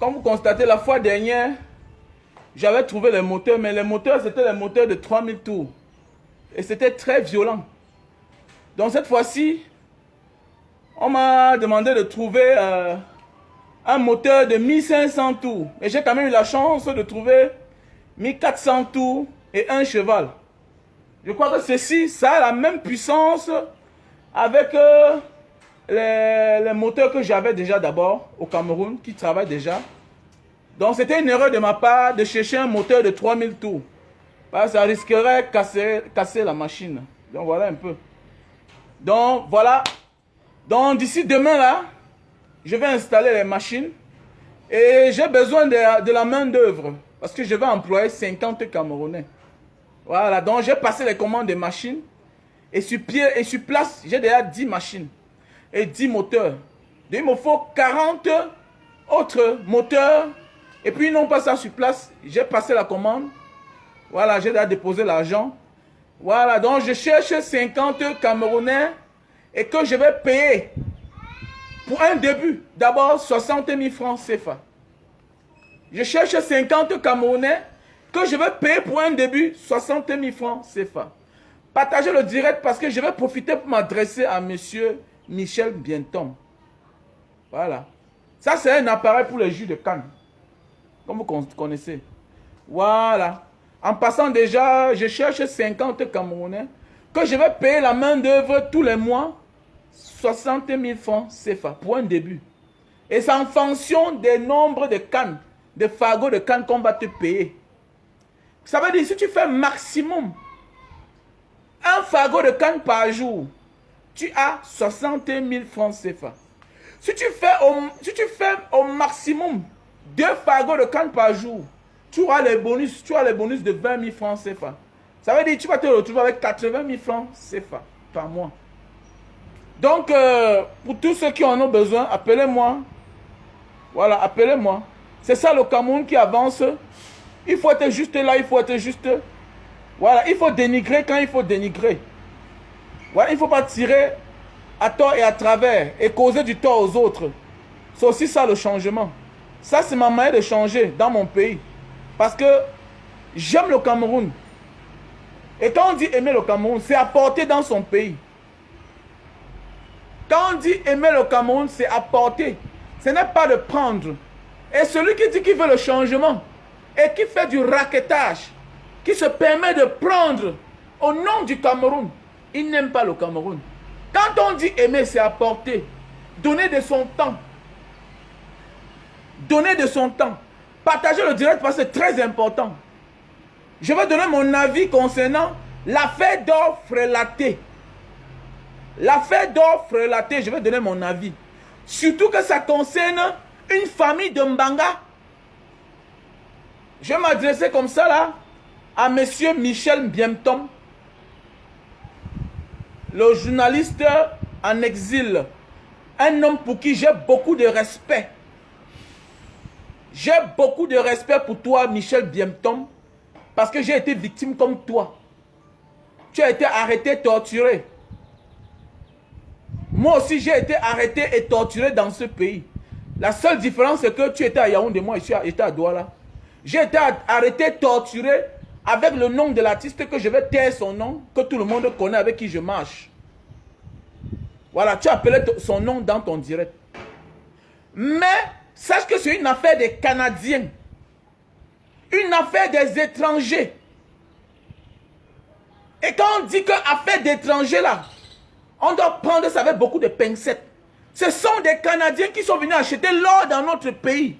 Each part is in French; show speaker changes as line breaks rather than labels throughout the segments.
comme vous constatez, la fois dernière, j'avais trouvé les moteurs, mais les moteurs, c'était les moteurs de 3000 tours. Et c'était très violent. Donc cette fois-ci, on m'a demandé de trouver un moteur de 1500 tours. Et j'ai quand même eu la chance de trouver 1400 tours et un cheval. Je crois que ceci, ça a la même puissance avec les moteurs que j'avais déjà d'abord au Cameroun, qui travaillent déjà. Donc c'était une erreur de ma part de chercher un moteur de 3000 tours. Parce que ça risquerait de casser la machine. Donc voilà un peu. Donc voilà. Donc d'ici demain là, je vais installer les machines. Et j'ai besoin de la main d'œuvre. Parce que je vais employer 50 Camerounais. Voilà, donc j'ai passé les commandes des machines. Et sur place, j'ai déjà 10 machines. Et 10 moteurs. Donc il me faut 40 autres moteurs. Et puis non pas ça sur place, j'ai passé la commande. Voilà, j'ai déjà déposé l'argent. Voilà, donc je cherche 50 Camerounais. Et que je vais payer pour un début. D'abord 60 000 francs CFA. Je cherche 50 Camerounais que je vais payer pour un début 60 000 francs CFA. Partagez le direct parce que je vais profiter pour m'adresser à monsieur Michel Bientom. Voilà. Ça, c'est un appareil pour les jus de canne. Comme vous connaissez. Voilà. En passant déjà, je cherche 50 Camerounais que je vais payer la main d'œuvre tous les mois 60 000 francs CFA pour un début. Et c'est en fonction des nombres de cannes, de fagots de cannes qu'on va te payer. Ça veut dire si tu fais maximum un fagot de canne par jour, tu as 60 000 francs CFA. Si tu fais au maximum 2 fagots de canne par jour, tu auras les bonus de 20 000 francs CFA. Ça veut dire que tu vas te retrouver avec 80 000 francs CFA par mois. Donc, pour tous ceux qui en ont besoin, appelez-moi. Voilà, appelez-moi. C'est ça le Cameroun qui avance. Il faut être juste là, il faut être juste. Voilà, il faut dénigrer quand il faut dénigrer. Voilà, il ne faut pas tirer à tort et à travers et causer du tort aux autres. C'est aussi ça le changement. Ça, c'est ma manière de changer dans mon pays. Parce que j'aime le Cameroun. Et quand on dit aimer le Cameroun, c'est apporter dans son pays. Quand on dit aimer le Cameroun, c'est apporter. Ce n'est pas de prendre. Et celui qui dit qu'il veut le changement et qui fait du raquettage, qui se permet de prendre au nom du Cameroun, il n'aime pas le Cameroun. Quand on dit aimer, c'est apporter. Donner de son temps. Donner de son temps. Partager le direct parce que c'est très important. Je vais donner mon avis concernant l'affaire d'or Frelaté. L'affaire d'or Frelaté, je vais donner mon avis. Surtout que ça concerne une famille de Mbanga. Je vais m'adresser comme ça là à monsieur Michel Bientom, le journaliste en exil. Un homme pour qui j'ai beaucoup de respect. J'ai beaucoup de respect pour toi, Michel Bientom, parce que j'ai été victime comme toi. Tu as été arrêté, torturé. Moi aussi, j'ai été arrêté et torturé dans ce pays. La seule différence, c'est que tu étais à Yaoundé, moi, j'étais à Douala. J'ai été arrêté, torturé, avec le nom de l'artiste que je vais taire son nom, que tout le monde connaît, avec qui je marche. Voilà, tu as appelé son nom dans ton direct. Mais, sache que c'est une affaire des Canadiens. Une affaire des étrangers. Et quand on dit que affaire d'étrangers là, on doit prendre ça avec beaucoup de pincettes. Ce sont des Canadiens qui sont venus acheter l'or dans notre pays.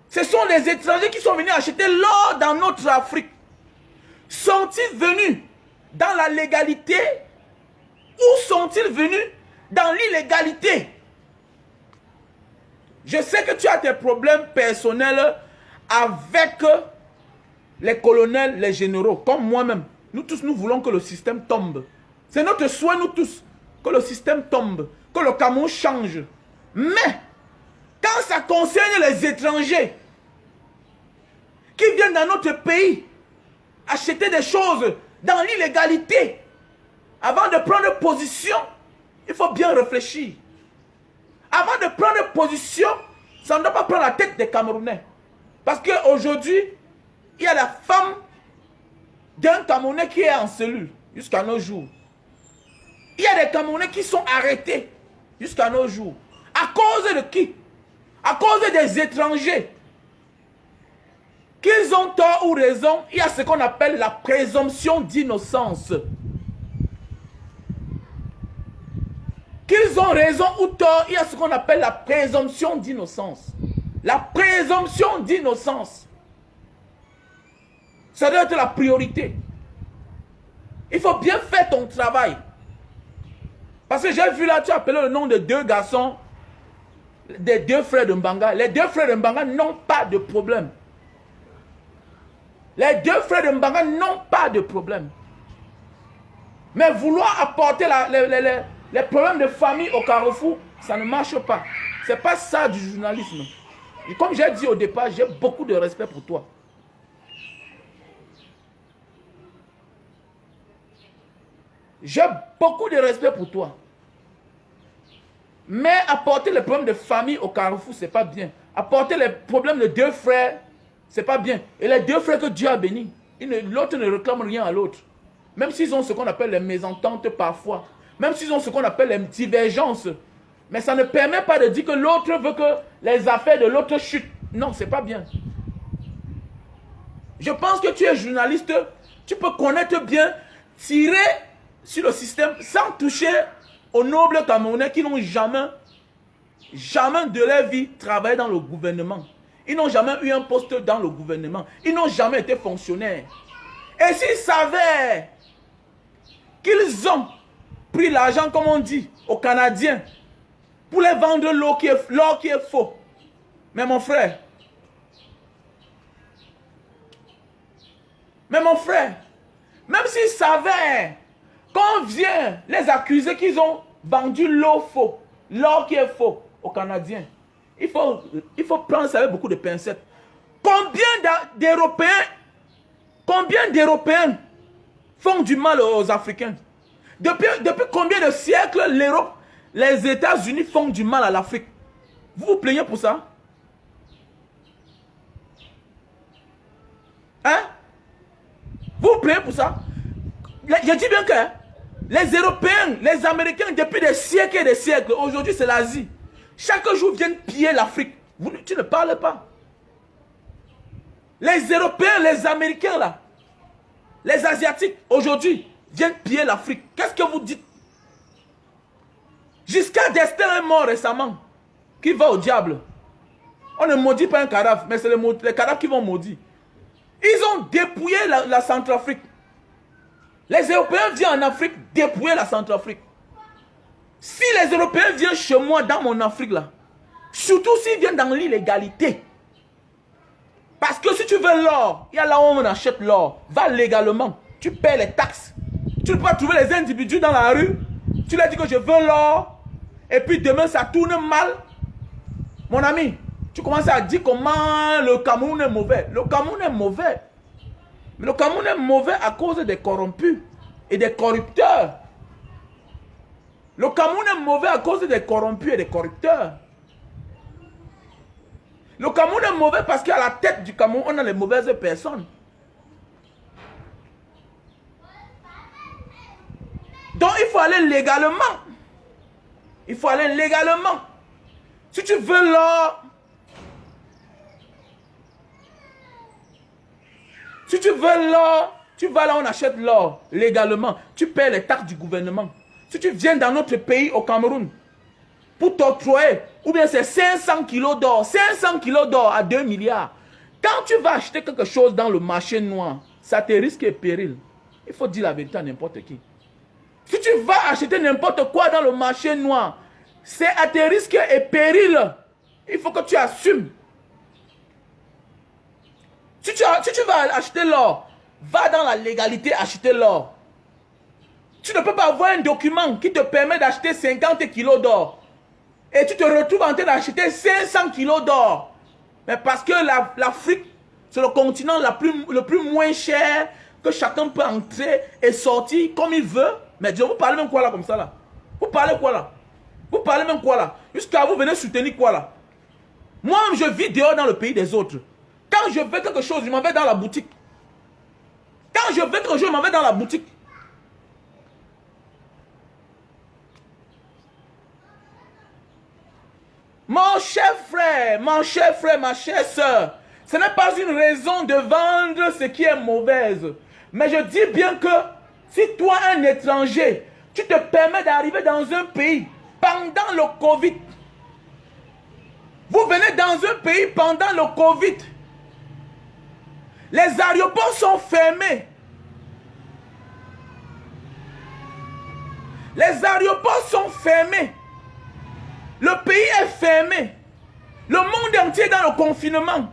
Ce sont les étrangers qui sont venus acheter l'or dans notre Afrique. Sont-ils venus dans la légalité ou sont-ils venus dans l'illégalité? Je sais que tu as tes problèmes personnels avec les colonels, les généraux, comme moi-même. Nous tous, nous voulons que le système tombe. C'est notre souhait, nous tous, que le système tombe, que le Cameroun change. Mais, quand ça concerne les étrangers qui viennent dans notre pays acheter des choses dans l'illégalité, avant de prendre position, il faut bien réfléchir. Avant de prendre position, Ça ne doit pas prendre la tête des Camerounais. Parce qu'aujourd'hui, il y a la femme d'un Camerounais qui est en cellule jusqu'à nos jours. Il y a des Camerounais qui sont arrêtés jusqu'à nos jours. À cause de qui? À cause des étrangers. Qu'ils ont tort ou raison, il y a ce qu'on appelle la présomption d'innocence. Qu'ils ont raison ou tort, il y a ce qu'on appelle la présomption d'innocence. La présomption d'innocence. Ça doit être la priorité. Il faut bien faire ton travail. Parce que j'ai vu là, tu as appelé le nom de 2 garçons, des 2 frères de Mbanga. Les 2 frères de Mbanga n'ont pas de problème. Les 2 frères de Mbanga n'ont pas de problème. Mais vouloir apporter les problèmes de famille au carrefour, ça ne marche pas. Ce n'est pas ça du journalisme. Et comme j'ai dit au départ, j'ai beaucoup de respect pour toi. J'ai beaucoup de respect pour toi. Mais apporter les problèmes de famille au carrefour, ce n'est pas bien. Apporter les problèmes de 2 frères, ce n'est pas bien. Et les 2 frères que Dieu a bénis, l'autre ne réclame rien à l'autre. Même s'ils ont ce qu'on appelle les mésententes parfois. Même s'ils ont ce qu'on appelle les divergences. Mais ça ne permet pas de dire que l'autre veut que les affaires de l'autre chutent. Non, ce n'est pas bien. Je pense que tu es journaliste, tu peux connaître bien, tirer sur le système sans toucher aux nobles Camerounais qui n'ont jamais de leur vie travaillé dans le gouvernement. Ils n'ont jamais eu un poste dans le gouvernement. Ils n'ont jamais été fonctionnaires. Et s'ils savaient qu'ils ont pris l'argent, comme on dit, aux Canadiens, pour les vendre l'or qui est faux. Mais mon frère, même s'ils savaient qu'on vient les accuser qu'ils ont vendu l'or faux, l'or qui est faux aux Canadiens, il faut prendre ça avec beaucoup de pincettes. Combien d'Européens font du mal aux Africains? Depuis combien de siècles l'Europe, les États-Unis font du mal à l'Afrique? Vous vous plaignez pour ça? Hein? Vous vous plaignez pour ça? Je dis bien que les Européens, les Américains, depuis des siècles et des siècles, aujourd'hui c'est l'Asie. Chaque jour viennent piller l'Afrique. Tu ne parles pas. Les Européens, les Américains là, les Asiatiques, aujourd'hui, viennent piller l'Afrique. Qu'est-ce que vous dites? Giscard d'Estaing est mort récemment. Qui va au diable? On ne maudit pas un cadavre, mais c'est les cadavres qui vont maudire. Ils ont dépouillé la Centrafrique. Les Européens viennent en Afrique dépouiller la Centrafrique. Si les Européens viennent chez moi dans mon Afrique là, surtout s'ils viennent dans l'illégalité. Parce que si tu veux l'or, il y a là où on achète l'or. Va légalement. Tu paies les taxes. Tu ne peux pas trouver les individus dans la rue. Tu leur dis que je veux l'or. Et puis demain ça tourne mal. Mon ami, tu commences à dire comment le Cameroun est mauvais. Le Cameroun est mauvais. Mais le Cameroun est mauvais à cause des corrompus et des corrupteurs. Le Cameroun est mauvais à cause des corrompus et des corrupteurs. Le Cameroun est mauvais parce qu'à la tête du Cameroun, on a les mauvaises personnes. Donc il faut aller légalement. Il faut aller légalement. Si tu veux l'or, tu vas là, on achète l'or légalement. Tu paies les taxes du gouvernement. Si tu viens dans notre pays, au Cameroun, pour t'octroyer, ou bien c'est 500 kilos d'or, 500 kilos d'or à 2 milliards. Quand tu vas acheter quelque chose dans le marché noir, ça te risque et péril. Il faut dire la vérité à n'importe qui. Si tu vas acheter n'importe quoi dans le marché noir, c'est à tes risques et périls. Il faut que tu assumes. Si tu vas acheter l'or, va dans la légalité acheter l'or. Tu ne peux pas avoir un document qui te permet d'acheter 50 kilos d'or. Et tu te retrouves en train d'acheter 500 kilos d'or. Mais parce que l'Afrique, c'est le continent le plus moins cher, que chacun peut entrer et sortir comme il veut. Mais Dieu, vous parlez même quoi là comme ça là? Vous parlez quoi là? Vous parlez même quoi là? Jusqu'à vous venez soutenir quoi là? Moi, je vis dehors dans le pays des autres. Quand je veux quelque chose, je m'en vais dans la boutique. Quand je veux quelque chose, je m'en vais dans la boutique. Mon cher frère, ma chère soeur, ce n'est pas une raison de vendre ce qui est mauvaise. Mais je dis bien que si toi, un étranger, tu te permets d'arriver dans un pays pendant le Covid, vous venez dans un pays pendant le Covid, les aéroports sont fermés. Les aéroports sont fermés. Le pays est fermé. Le monde entier est dans le confinement.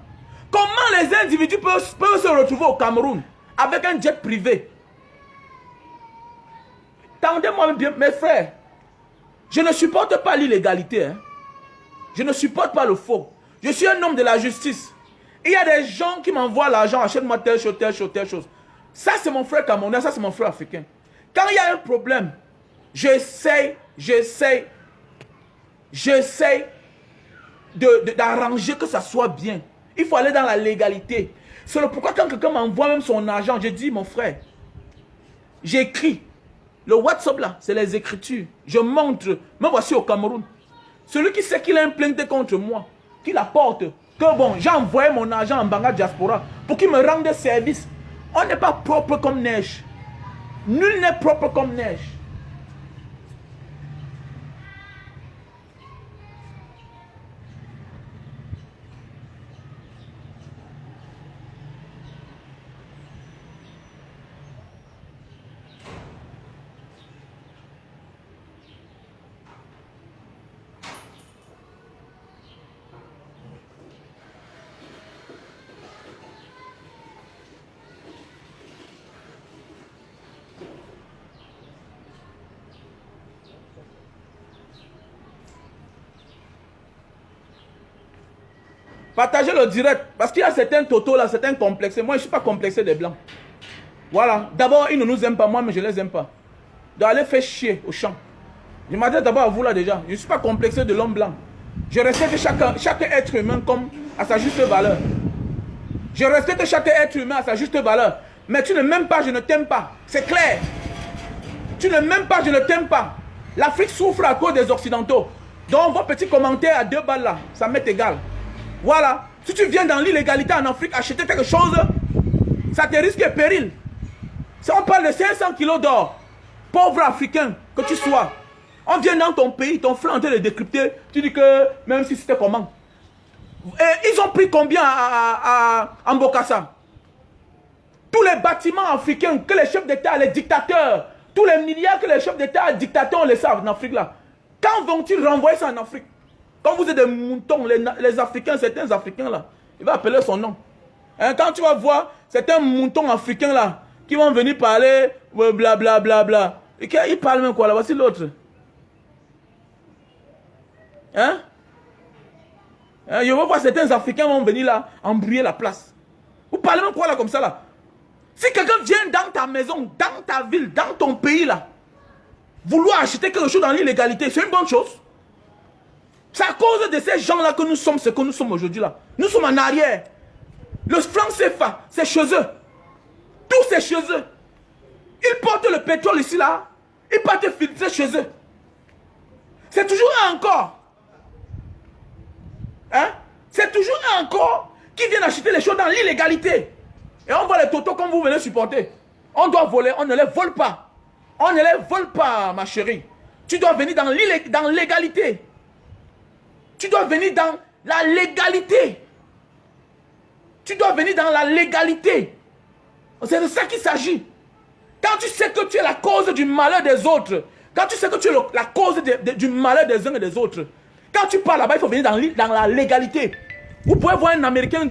Comment les individus peuvent se retrouver au Cameroun avec un jet privé? Tendez-moi bien, mes frères. Je ne supporte pas l'illégalité. Hein. Je ne supporte pas le faux. Je suis un homme de la justice. Il y a des gens qui m'envoient l'argent, achète-moi telle chose, telle chose, telle chose. Ça, c'est mon frère camerounais, ça, c'est mon frère africain. Quand il y a un problème, j'essaie d'arranger que ça soit bien. Il faut aller dans la légalité. C'est pourquoi quand quelqu'un m'envoie même son argent, je dis, mon frère, j'écris. Le WhatsApp là, c'est les écritures. Je montre, me voici au Cameroun. Celui qui sait qu'il a un plainte contre moi, qu'il apporte, que bon, j'ai envoyé mon argent en Banga Diaspora pour qu'il me rende service. On n'est pas propre comme neige. Nul n'est propre comme neige. Partagez le direct. Parce qu'il y a certains totos là, certains complexés. Moi, je ne suis pas complexé des blancs. Voilà. D'abord, ils ne nous aiment pas. Moi, mais je ne les aime pas. D'aller faire chier au champ. Je m'adresse d'abord à vous là déjà. Je ne suis pas complexé de l'homme blanc. Je respecte chaque être humain comme à sa juste valeur. Je respecte chaque être humain à sa juste valeur. Mais tu ne m'aimes pas, je ne t'aime pas. C'est clair. Tu ne m'aimes pas, je ne t'aime pas. L'Afrique souffre à cause des Occidentaux. Donc, vos petits commentaires à 2 balles là, ça m'est égal. Voilà. Si tu viens dans l'illégalité en Afrique, acheter quelque chose, ça te risque péril. Si on parle de 500 kilos d'or, pauvre Africain que tu sois, on vient dans ton pays, ton frère en train de décrypter, tu dis que même si c'était comment. Et ils ont pris combien à Mbokassa? Tous les bâtiments africains que les chefs d'État, les dictateurs, tous les milliards que les chefs d'État, les dictateurs, on les savent en Afrique là. Quand vont-ils renvoyer ça en Afrique? Quand vous êtes des moutons, les Africains, certains Africains là, il va appeler son nom. Hein, quand tu vas voir certains moutons africains là, qui vont venir parler, blablabla, bla, bla, et ils parlent même quoi là, voici l'autre. Hein? Je veux voir certains Africains vont venir là, embrouiller la place. Vous parlez même quoi là comme ça là? Si quelqu'un vient dans ta maison, dans ta ville, dans ton pays là, vouloir acheter quelque chose dans l'illégalité, c'est une bonne chose. C'est à cause de ces gens-là que nous sommes ce que nous sommes aujourd'hui là. Nous sommes en arrière. Le franc CFA, c'est chez eux. Tout c'est chez eux. Ils portent le pétrole ici là. Ils partent filtrer chez eux. C'est toujours un encore. Hein? C'est toujours un encore qui viennent acheter les choses dans l'illégalité. Et on voit les totos comme vous venez supporter. On doit voler, on ne les vole pas. On ne les vole pas, ma chérie. Tu dois venir dans l'égalité. Tu dois venir dans la légalité. Tu dois venir dans la légalité. C'est de ça qu'il s'agit. Quand tu sais que tu es la cause du malheur des autres, quand tu sais que tu es la cause du malheur des uns et des autres, quand tu parles là-bas, il faut venir dans la légalité. Vous pouvez voir un Américain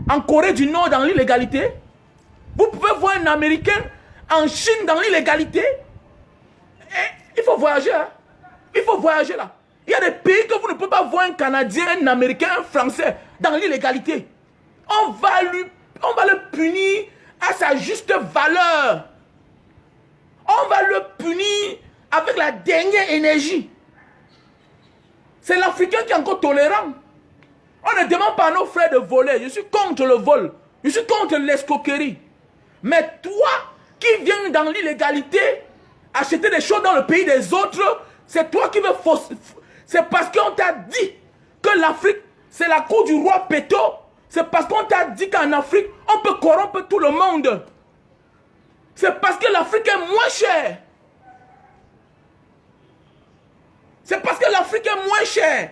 en Corée du Nord dans l'illégalité. Vous pouvez voir un Américain en Chine dans l'illégalité. Il faut voyager. Hein? Il faut voyager là. Il y a des pays que vous ne pouvez pas voir un Canadien, un Américain, un Français dans l'illégalité. On va le punir à sa juste valeur. On va le punir avec la dernière énergie. C'est l'Africain qui est encore tolérant. On ne demande pas à nos frères de voler. Je suis contre le vol. Je suis contre l'escroquerie. Mais toi, qui viens dans l'illégalité, acheter des choses dans le pays des autres, c'est toi qui veux fausser. C'est parce qu'on t'a dit que l'Afrique, c'est la cour du roi Péto. C'est parce qu'on t'a dit qu'en Afrique, on peut corrompre tout le monde. C'est parce que l'Afrique est moins chère. C'est parce que l'Afrique est moins chère.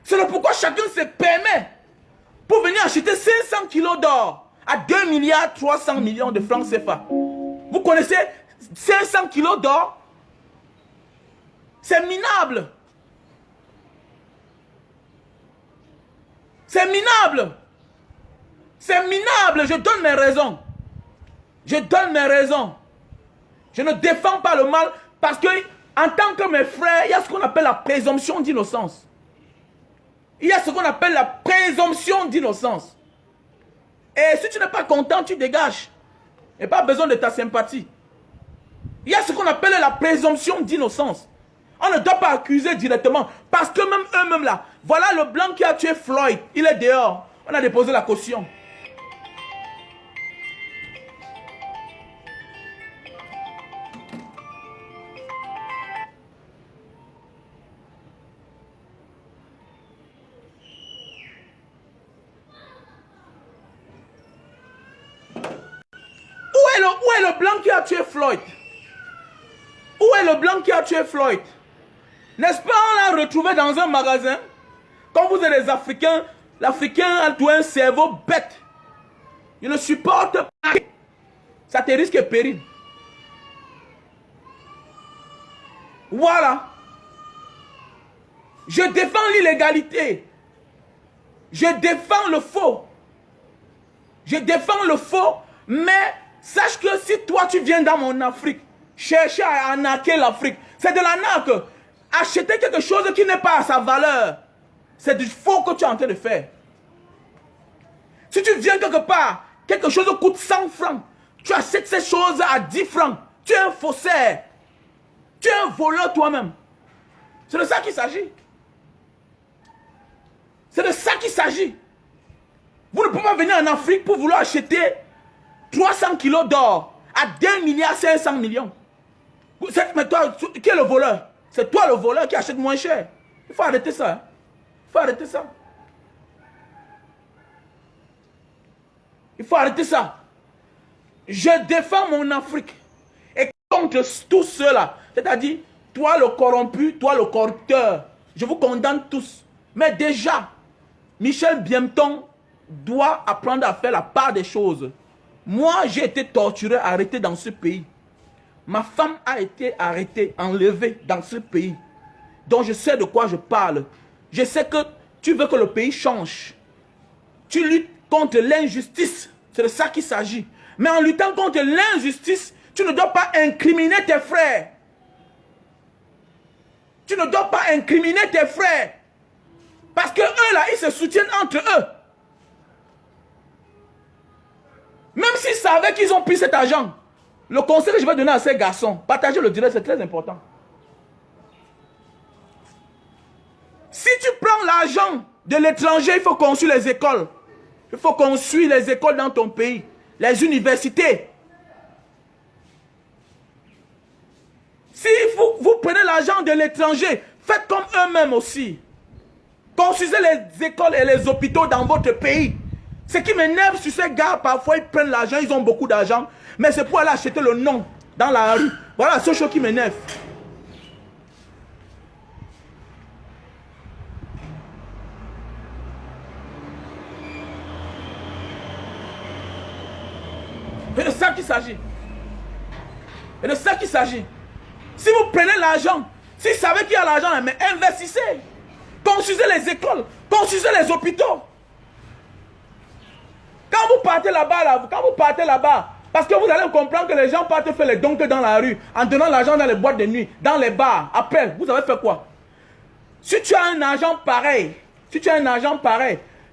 C'est pourquoi chacun se permet pour venir acheter 500 kilos d'or à 2 milliards 300 millions de francs CFA. Vous connaissez 500 kilos d'or? C'est minable. C'est minable. C'est minable. Je donne mes raisons. Je donne mes raisons. Je ne défends pas le mal parce que, en tant que mes frères, il y a ce qu'on appelle la présomption d'innocence. Il y a ce qu'on appelle la présomption d'innocence. Et si tu n'es pas content, tu dégages. Il n'y a pas besoin de ta sympathie. Il y a ce qu'on appelle la présomption d'innocence. On ne doit pas accuser directement. Parce que même eux-mêmes là, voilà le blanc qui a tué Floyd. Il est dehors. On a déposé la caution. Où est le blanc qui a tué Floyd? Où est le blanc qui a tué Floyd? N'est-ce pas, on l'a retrouvé dans un magasin? Quand vous êtes des Africains, l'Africain a tout un cerveau bête. Il ne supporte pas. Ça te risque péril. Voilà. Je défends l'illégalité. Je défends le faux. Je défends le faux, mais sache que si toi tu viens dans mon Afrique, chercher à arnaquer l'Afrique, c'est de l'arnaque. Acheter quelque chose qui n'est pas à sa valeur, c'est du faux que tu es en train de faire. Si tu viens quelque part, quelque chose coûte 100 francs, tu achètes ces choses à 10 francs, tu es un faussaire. Tu es un voleur toi-même. C'est de ça qu'il s'agit. C'est de ça qu'il s'agit. Vous ne pouvez pas venir en Afrique pour vouloir acheter 300 kilos d'or à 2 milliards 500 millions. Mais toi, qui est le voleur? C'est toi le voleur qui achète moins cher. Il faut arrêter ça. Il faut arrêter ça. Il faut arrêter ça. Je défends mon Afrique. Et contre tous ceux-là, c'est-à-dire, toi le corrompu, toi le corrupteur, je vous condamne tous. Mais déjà, Michel Biemton doit apprendre à faire la part des choses. Moi, j'ai été torturé, arrêté dans ce pays. Ma femme a été arrêtée, enlevée dans ce pays. Donc je sais de quoi je parle. Je sais que tu veux que le pays change. Tu luttes contre l'injustice. C'est de ça qu'il s'agit. Mais en luttant contre l'injustice, tu ne dois pas incriminer tes frères. Tu ne dois pas incriminer tes frères. Parce que eux là, ils se soutiennent entre eux. Même s'ils savaient qu'ils ont pris cet argent, le conseil que je vais donner à ces garçons, partager le direct, c'est très important. Si tu prends l'argent de l'étranger, il faut construire les écoles. Il faut construire les écoles dans ton pays, les universités. Si vous prenez l'argent de l'étranger, faites comme eux-mêmes aussi. Construisez les écoles et les hôpitaux dans votre pays. Ce qui m'énerve sur ces gars, parfois ils prennent l'argent, ils ont beaucoup d'argent, mais c'est pour aller acheter le nom dans la rue. Voilà ce chose qui m'énerve. C'est de ça qu'il s'agit. C'est de ça qu'il s'agit. Si vous prenez l'argent, si vous savez qu'il y a l'argent, mais investissez. Construisez les écoles, construisez les hôpitaux. Quand vous partez là-bas, parce que vous allez comprendre que les gens partent faire les dons dans la rue, en donnant l'argent dans les boîtes de nuit, dans les bars. Après, vous avez fait quoi? Si tu as un argent pareil,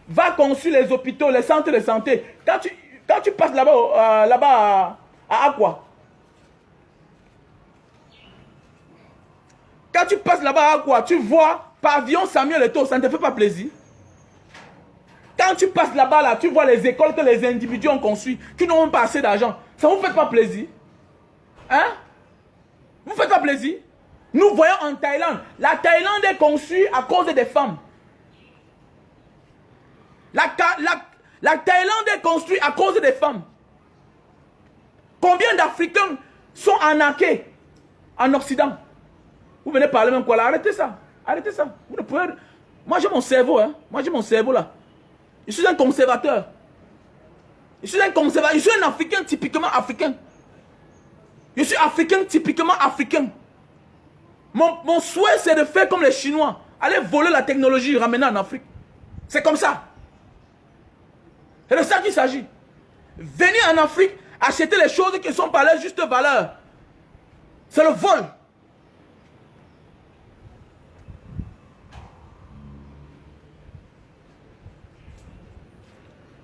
va construire les hôpitaux, les centres de santé. Quand tu passes là-bas, à Aqua. Quand tu passes là-bas à Aqua, tu vois Pavillon Samuel Eto'o, ça ne te fait pas plaisir? Quand tu passes là-bas, là, tu vois les écoles que les individus ont construites, qui n'ont pas assez d'argent. Ça ne vous fait pas plaisir? Hein? Vous ne faites pas plaisir? Nous voyons en Thaïlande, la Thaïlande est construite à cause des femmes. La Thaïlande est construite à cause des femmes. Combien d'Africains sont arnaqués en Occident? Vous venez parler même quoi là? Arrêtez ça. Arrêtez ça. Vous ne pouvez... Moi j'ai mon cerveau, hein. Moi j'ai mon cerveau là. Je suis un conservateur. Je suis un conservateur. Je suis un Africain typiquement africain. Je suis africain typiquement africain. Mon souhait c'est de faire comme les Chinois. Aller voler la technologie et ramener en Afrique. C'est comme ça. C'est de ça qu'il s'agit. Venir en Afrique, acheter les choses qui sont par leur juste valeur. C'est le vol.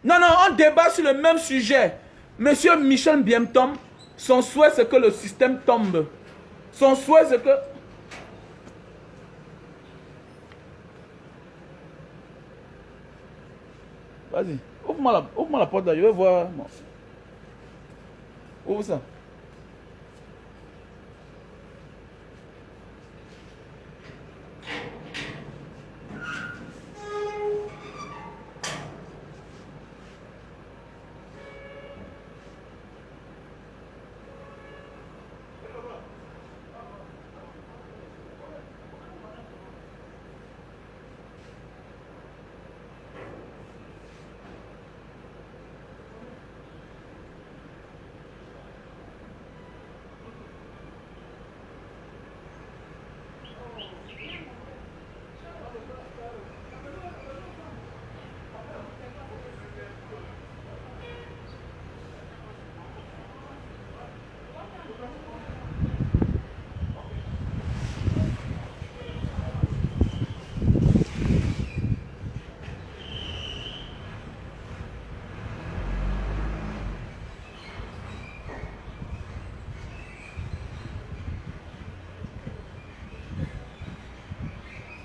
Non, non, on débat sur le même sujet. Monsieur Michel Biemtom, son souhait c'est que le système tombe. Son souhait c'est que... Vas-y, ouvre-moi la porte là, je vais voir. Ouvre ça.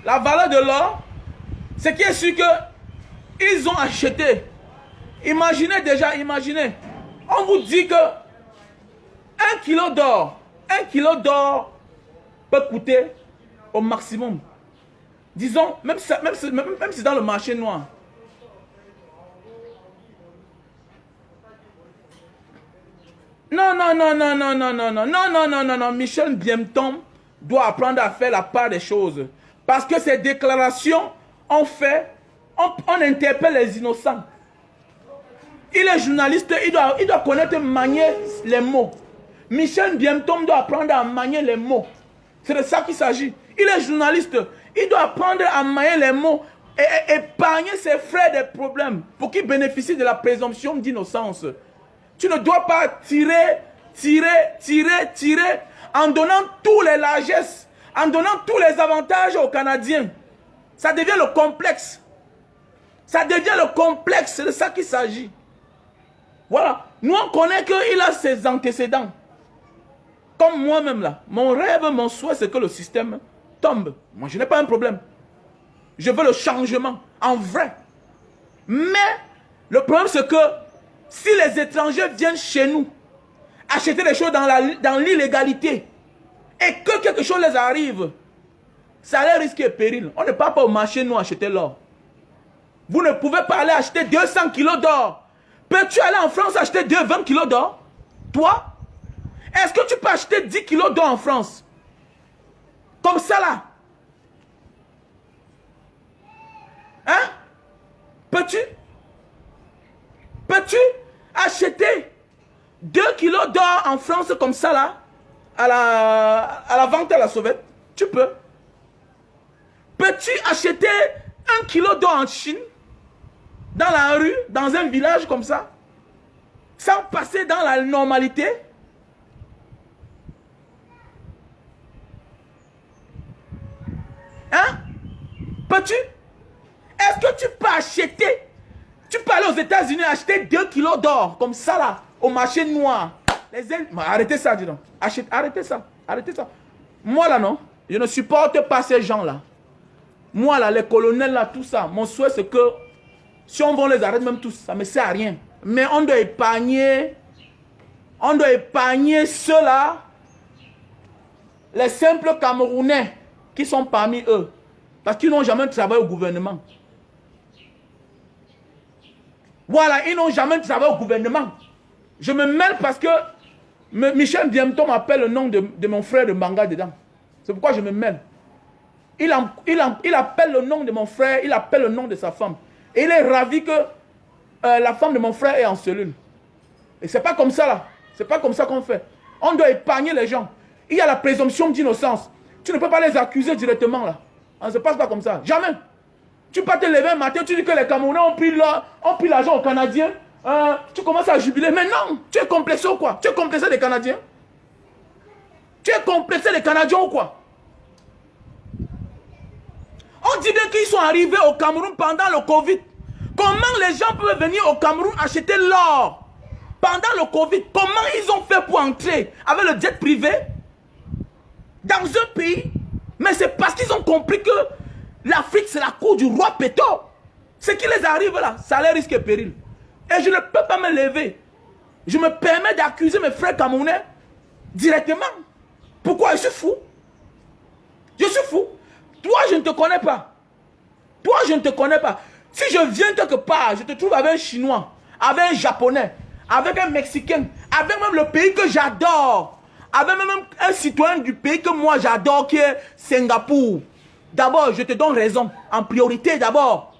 La valeur de l'or, c'est qui est sûr que ils ont acheté. Imaginez déjà, imaginez. On vous dit que 1 kilo d'or peut coûter au maximum. Disons, même si dans le marché noir. Non, non, non, non, non, non, non, non, non, non, non, non, non. Michel Biemtom doit apprendre à faire la part des choses. Parce que ces déclarations, on interpelle les innocents. Il est journaliste, il doit connaître manier les mots. Michel Biemtom doit apprendre à manier les mots. C'est de ça qu'il s'agit. Il est journaliste, il doit apprendre à manier les mots et épargner ses frères des problèmes pour qu'ils bénéficient de la présomption d'innocence. Tu ne dois pas tirer en donnant tous les largesses, en donnant tous les avantages aux Canadiens. Ça devient le complexe. Ça devient le complexe, c'est de ça qu'il s'agit. Voilà. Nous, on connaît qu'il a ses antécédents. Comme moi-même là. Mon rêve, mon souhait, c'est que le système tombe. Moi, je n'ai pas un problème. Je veux le changement, en vrai. Mais, le problème, c'est que si les étrangers viennent chez nous, acheter des choses dans l'illégalité, et que quelque chose les arrive, ça les risque et péril. On ne part pas au marché nous acheter l'or. Vous ne pouvez pas aller acheter 200 kilos d'or. Peux-tu aller en France acheter 20 kilos d'or? Toi? Est-ce que tu peux acheter 10 kilos d'or en France? Comme ça là? Hein? Peux-tu acheter 2 kilos d'or en France comme ça là? À la vente à la sauvette? Tu peux. Peux-tu acheter 1 kilo d'or en Chine? Dans la rue, dans un village comme ça? Sans passer dans la normalité? Hein? Peux-tu? Est-ce que tu peux acheter? Tu peux aller aux États-Unis acheter 2 kilos d'or comme ça là, au marché noir. Arrêtez ça, dis donc. Arrêtez ça. Arrêtez ça. Moi là, non. Je ne supporte pas ces gens-là. Moi, là, les colonels, là, tout ça, mon souhait, c'est que si on les arrête même tous, ça ne me sert à rien. Mais on doit épargner ceux-là, les simples Camerounais qui sont parmi eux. Parce qu'ils n'ont jamais travaillé au gouvernement. Voilà, ils n'ont jamais travaillé au gouvernement. Je me mêle parce que Michel Diemton m'appelle le nom de mon frère de Manga dedans. C'est pourquoi je me mêle. Il appelle le nom de mon frère, il appelle le nom de sa femme. Et il est ravi que la femme de mon frère est en cellule. Et c'est pas comme ça là. C'est pas comme ça qu'on fait. On doit épargner les gens. Il y a la présomption d'innocence. Tu ne peux pas les accuser directement là. Ça ne se passe pas comme ça. Jamais. Tu peux pas te lever un matin, tu dis que les Camerounais ont pris l'argent aux Canadiens. Tu commences à jubiler. Mais non, tu es complexé ou quoi? Tu es complexé des Canadiens? Tu es complexé des Canadiens ou quoi? On dit bien qu'ils sont arrivés au Cameroun pendant le Covid. Comment les gens peuvent venir au Cameroun acheter l'or pendant le Covid? Comment ils ont fait pour entrer avec le jet privé dans un pays? Mais c'est parce qu'ils ont compris que l'Afrique c'est la cour du roi Péto. Ce qui les arrive là, ça les risque et péril. Et je ne peux pas me lever. Je me permets d'accuser mes frères camerounais directement. Pourquoi? Je suis fou. Je suis fou. Toi, je ne te connais pas. Toi, je ne te connais pas. Si je viens quelque part, je te trouve avec un Chinois, avec un Japonais, avec un Mexicain, avec même le pays que j'adore, avec même un citoyen du pays que moi j'adore, qui est Singapour. D'abord, je te donne raison. En priorité, d'abord.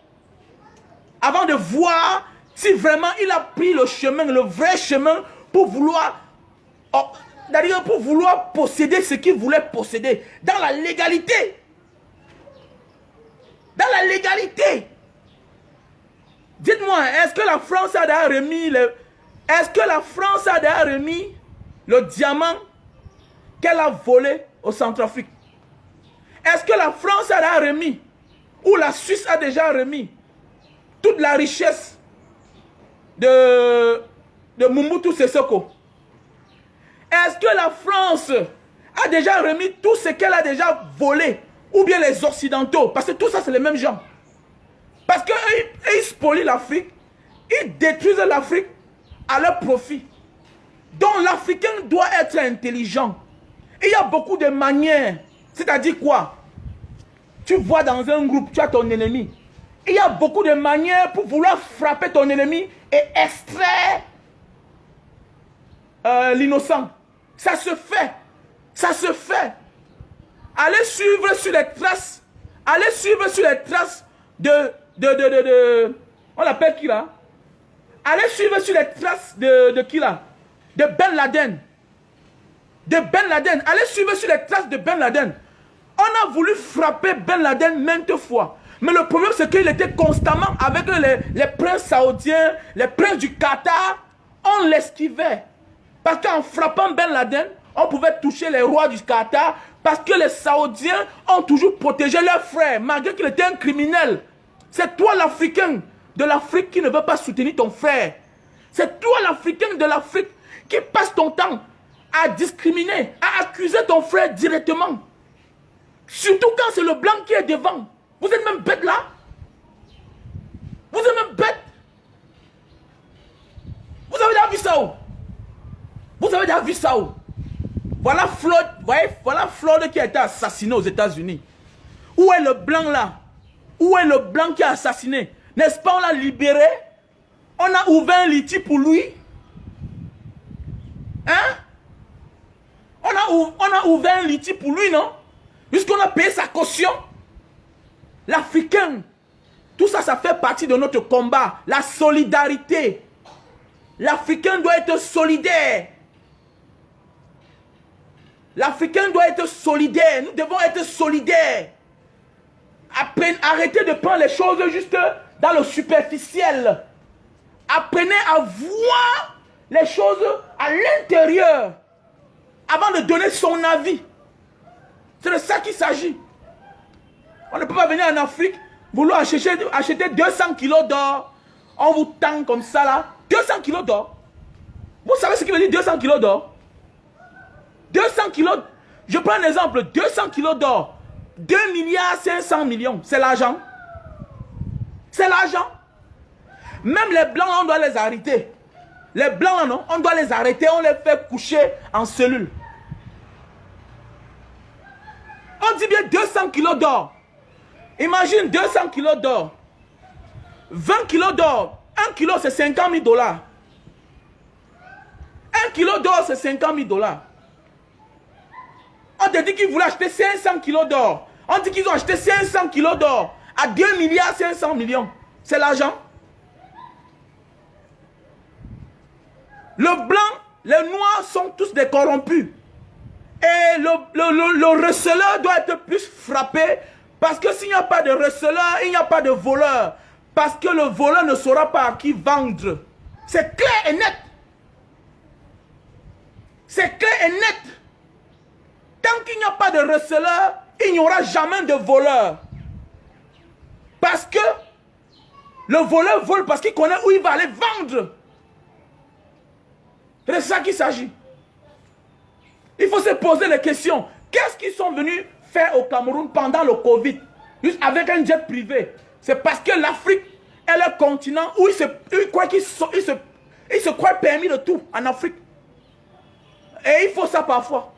Avant de voir si vraiment il a pris le chemin, le vrai chemin, pour vouloir posséder ce qu'il voulait posséder. Dans la légalité. Dans la légalité. Dites-moi, est-ce que la France a d'ailleurs remis le diamant qu'elle a volé au Centrafrique? Est-ce que la France a d'ailleurs remis, ou la Suisse a déjà remis toute la richesse de Mobutu Seseko? Est-ce que la France a déjà remis tout ce qu'elle a déjà volé? Ou bien les Occidentaux? Parce que tout ça, c'est les mêmes gens. Parce qu'ils spolient l'Afrique, ils détruisent l'Afrique à leur profit. Donc l'Africain doit être intelligent. Il y a beaucoup de manières. C'est-à-dire quoi? Tu vois dans un groupe, tu as ton ennemi. Il y a beaucoup de manières pour vouloir frapper ton ennemi et extraire l'innocent. Ça se fait. Ça se fait. Allez suivre sur les traces. Allez suivre sur les traces on l'appelle qui là? Allez suivre sur les traces de qui là? De Ben Laden. De Ben Laden. Allez suivre sur les traces de Ben Laden. On a voulu frapper Ben Laden maintes fois. Mais le problème c'est qu'il était constamment avec les princes saoudiens, les princes du Qatar. On l'esquivait. Parce qu'en frappant Ben Laden, on pouvait toucher les rois du Qatar. Parce que les Saoudiens ont toujours protégé leurs frères, malgré qu'il était un criminel. C'est toi l'Africain de l'Afrique qui ne veut pas soutenir ton frère. C'est toi l'Africain de l'Afrique qui passe ton temps à discriminer, à accuser ton frère directement. Surtout quand c'est le blanc qui est devant. Vous êtes même bête là. Vous êtes même bête. Vous avez déjà vu ça où? Vous avez déjà vu ça où? Voilà Floyd, voilà Floyd qui a été assassiné aux États-Unis. Où est le blanc là? Où est le blanc qui a assassiné? N'est-ce pas, on l'a libéré? On a ouvert un litige pour lui. Hein? On a ouvert un litige pour lui, non? Puisqu'on a payé sa caution. L'Africain. Tout ça, ça fait partie de notre combat. La solidarité. L'Africain doit être solidaire. L'Africain doit être solidaire. Nous devons être solidaires. Arrêtez de prendre les choses juste dans le superficiel. Apprenez à voir les choses à l'intérieur avant de donner son avis. C'est de ça qu'il s'agit. On ne peut pas venir en Afrique, vouloir acheter 200 kilos d'or. On vous tend comme ça là. 200 kilos d'or. Vous savez ce qui veut dire 200 kilos d'or? 200 kilos, je prends un exemple, 200 kilos d'or. 2 milliards 500 millions. C'est l'argent. C'est l'argent. Même les blancs, on doit les arrêter. Les blancs, non, on doit les arrêter. On les fait coucher en cellule. On dit bien 200 kilos d'or. Imagine 200 kilos d'or. 20 kilos d'or. 1 kilo, c'est 50 000 $. 1 kilo d'or, c'est 50 000 $. On te dit qu'ils voulaient acheter 500 kilos d'or. On dit qu'ils ont acheté 500 kilos d'or à 2 milliards 500 millions. C'est l'argent. Le blanc, les noirs sont tous des corrompus. Et le receleur doit être plus frappé. Parce que s'il n'y a pas de receleur, il n'y a pas de voleur. Parce que le voleur ne saura pas à qui vendre. C'est clair et net. C'est clair et net. Tant qu'il n'y a pas de receleur, il n'y aura jamais de voleur. Parce que le voleur vole parce qu'il connaît où il va aller vendre. C'est de ça qu'il s'agit. Il faut se poser les questions. Qu'est-ce qu'ils sont venus faire au Cameroun pendant le Covid? Juste avec un jet privé. C'est parce que l'Afrique est le continent où ils se croient permis de tout en Afrique. Et il faut ça parfois.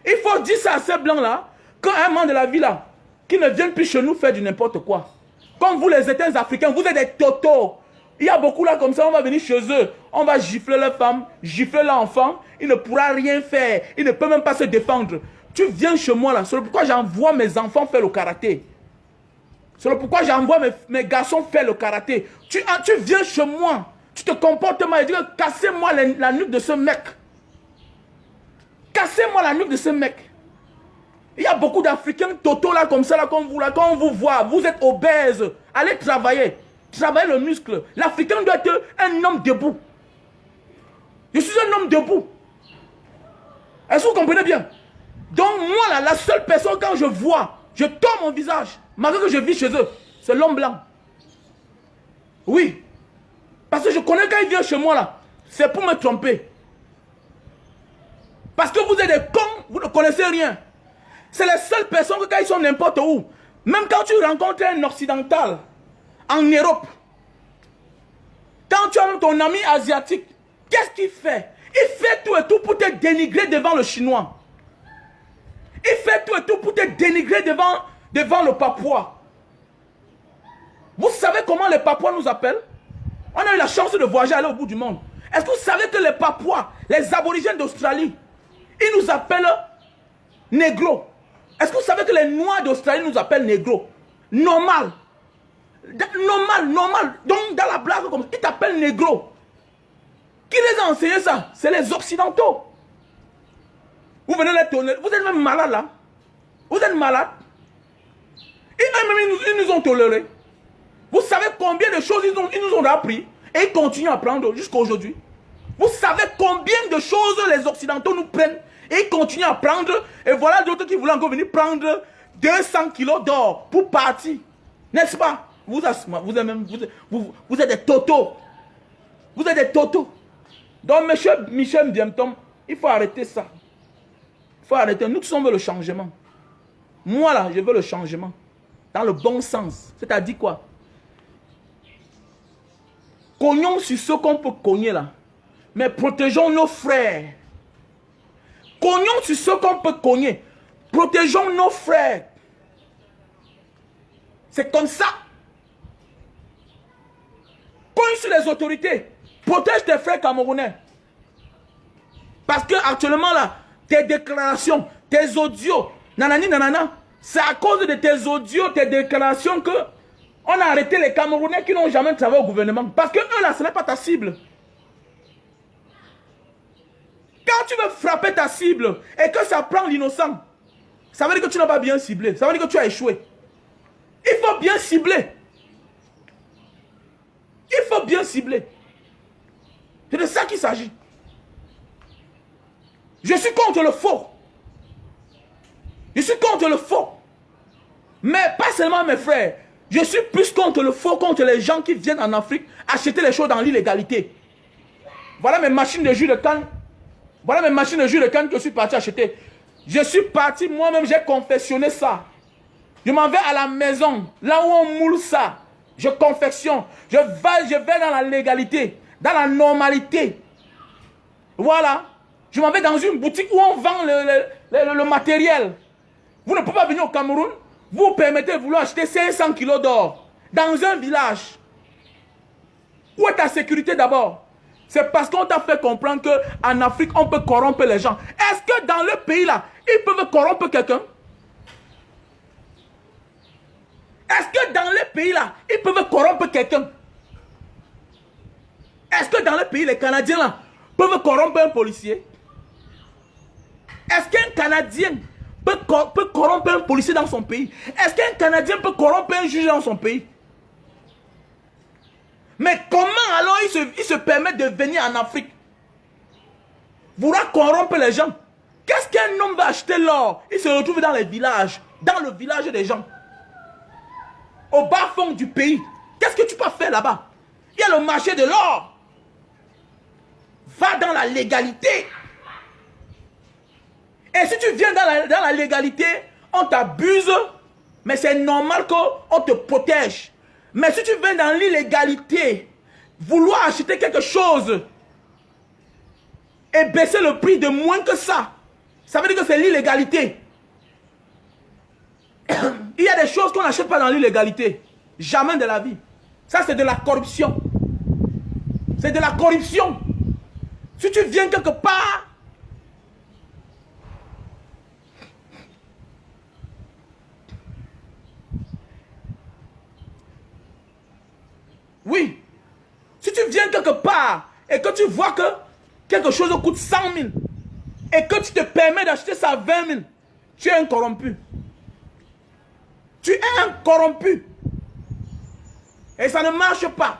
Il faut dire ça à ces blancs-là, quand un membre de la vie là, qui ne viennent plus chez nous faire du n'importe quoi. Comme vous les états africains, vous êtes des totos. Il y a beaucoup là comme ça, on va venir chez eux, on va gifler leurs femmes, gifler leurs enfants, il ne pourra rien faire, il ne peut même pas se défendre. Tu viens chez moi là, c'est pourquoi j'envoie mes enfants faire le karaté. C'est pourquoi j'envoie mes garçons faire le karaté. Tu viens chez moi, tu te comportes mal, tu dis cassez-moi la nuque de ce mec. Cassez-moi la nuque de ce mec. Il y a beaucoup d'Africains totos là comme ça, là, comme vous là, quand on vous voit, vous êtes obèse. Allez travailler. Travailler le muscle. L'Africain doit être un homme debout. Je suis un homme debout. Est-ce que vous comprenez bien? Donc moi là, la seule personne quand je vois, je tourne mon visage, malgré que je vis chez eux, c'est l'homme blanc. Oui. Parce que je connais quand il vient chez moi là, c'est pour me tromper. Parce que vous êtes des cons, vous ne connaissez rien. C'est les seules personnes que quand ils sont n'importe où, même quand tu rencontres un occidental en Europe, quand tu as ton ami asiatique, qu'est-ce qu'il fait? Il fait tout et tout pour te dénigrer devant le chinois. Il fait tout et tout pour te dénigrer devant le papouas. Vous savez comment les papouas nous appellent? On a eu la chance de voyager, aller au bout du monde. Est-ce que vous savez que les papouas, les aborigènes d'Australie, ils nous appellent négro? Est-ce que vous savez que les noirs d'Australie nous appellent négro? Normal. Normal. Donc dans la blague, comme ça, ils t'appellent négro. Qui les a enseigné ça? C'est les occidentaux. Vous venez les tolérer. Vous êtes même malade là. Vous êtes malade. Ils nous ont tolérés. Vous savez combien de choses ils nous ont appris. Et ils continuent à apprendre jusqu'à aujourd'hui. Vous savez combien de choses les occidentaux nous prennent. Et ils continuent à prendre. Et voilà d'autres qui voulaient encore venir prendre 200 kilos d'or pour partir. N'est-ce pas? Vous êtes des totos. Vous êtes des totos. Donc, monsieur Michel Diemtom, il faut arrêter ça. Il faut arrêter. Nous tous, on veut le changement. Moi, là, je veux le changement. Dans le bon sens. C'est-à-dire quoi? Cognons sur ce qu'on peut cogner, là. Mais protégeons nos frères. Cognons sur ce qu'on peut cogner. Protégeons nos frères. C'est comme ça. Cogne sur les autorités. Protège tes frères camerounais. Parce que actuellement là, tes déclarations, tes audios, nanani nanana, c'est à cause de tes audios, tes déclarations que on a arrêté les Camerounais qui n'ont jamais travaillé au gouvernement. Parce que eux là, ce n'est pas ta cible. Quand tu veux frapper ta cible et que ça prend l'innocent, ça veut dire que tu n'as pas bien ciblé. Ça veut dire que tu as échoué. Il faut bien cibler. Il faut bien cibler. C'est de ça qu'il s'agit. Je suis contre le faux. Je suis contre le faux. Mais pas seulement mes frères. Je suis plus contre le faux, contre les gens qui viennent en Afrique acheter les choses dans l'illégalité. Voilà mes machines de jus de canne. Voilà mes machines de jus de canne que je suis parti acheter. Je suis parti moi-même, j'ai confectionné ça. Je m'en vais à la maison, là où on moule ça. Je confectionne. Je vais dans la légalité, dans la normalité. Voilà. Je m'en vais dans une boutique où on vend le matériel. Vous ne pouvez pas venir au Cameroun. Vous permettez de vouloir acheter 500 kilos d'or dans un village. Où est ta sécurité d'abord? C'est parce qu'on t'a fait comprendre qu'en Afrique, on peut corrompre les gens. Est-ce que dans le pays là, ils peuvent corrompre quelqu'un? Est-ce que dans le pays là, ils peuvent corrompre quelqu'un? Est-ce que dans le pays, les Canadiens là, peuvent corrompre un policier? Est-ce qu'un Canadien peut corrompre un policier dans son pays? Est-ce qu'un Canadien peut corrompre un juge dans son pays? Mais comment alors ils se permettent de venir en Afrique? Vouloir corrompre les gens. Qu'est-ce qu'un homme va acheter l'or? Il se retrouve dans les villages, dans le village des gens. Au bas-fond du pays. Qu'est-ce que tu peux faire là-bas? Il y a le marché de l'or. Va dans la légalité. Et si tu viens dans la légalité, on t'abuse, mais c'est normal qu'on te protège. Mais si tu viens dans l'illégalité, vouloir acheter quelque chose et baisser le prix de moins que ça veut dire que c'est l'illégalité. Il y a des choses qu'on n'achète pas dans l'illégalité. Jamais de la vie. Ça, c'est de la corruption. C'est de la corruption. Si tu viens quelque part, oui, si tu viens quelque part et que tu vois que quelque chose coûte 100 000 et que tu te permets d'acheter ça à 20 000, tu es un corrompu. Tu es un corrompu. Et ça ne marche pas.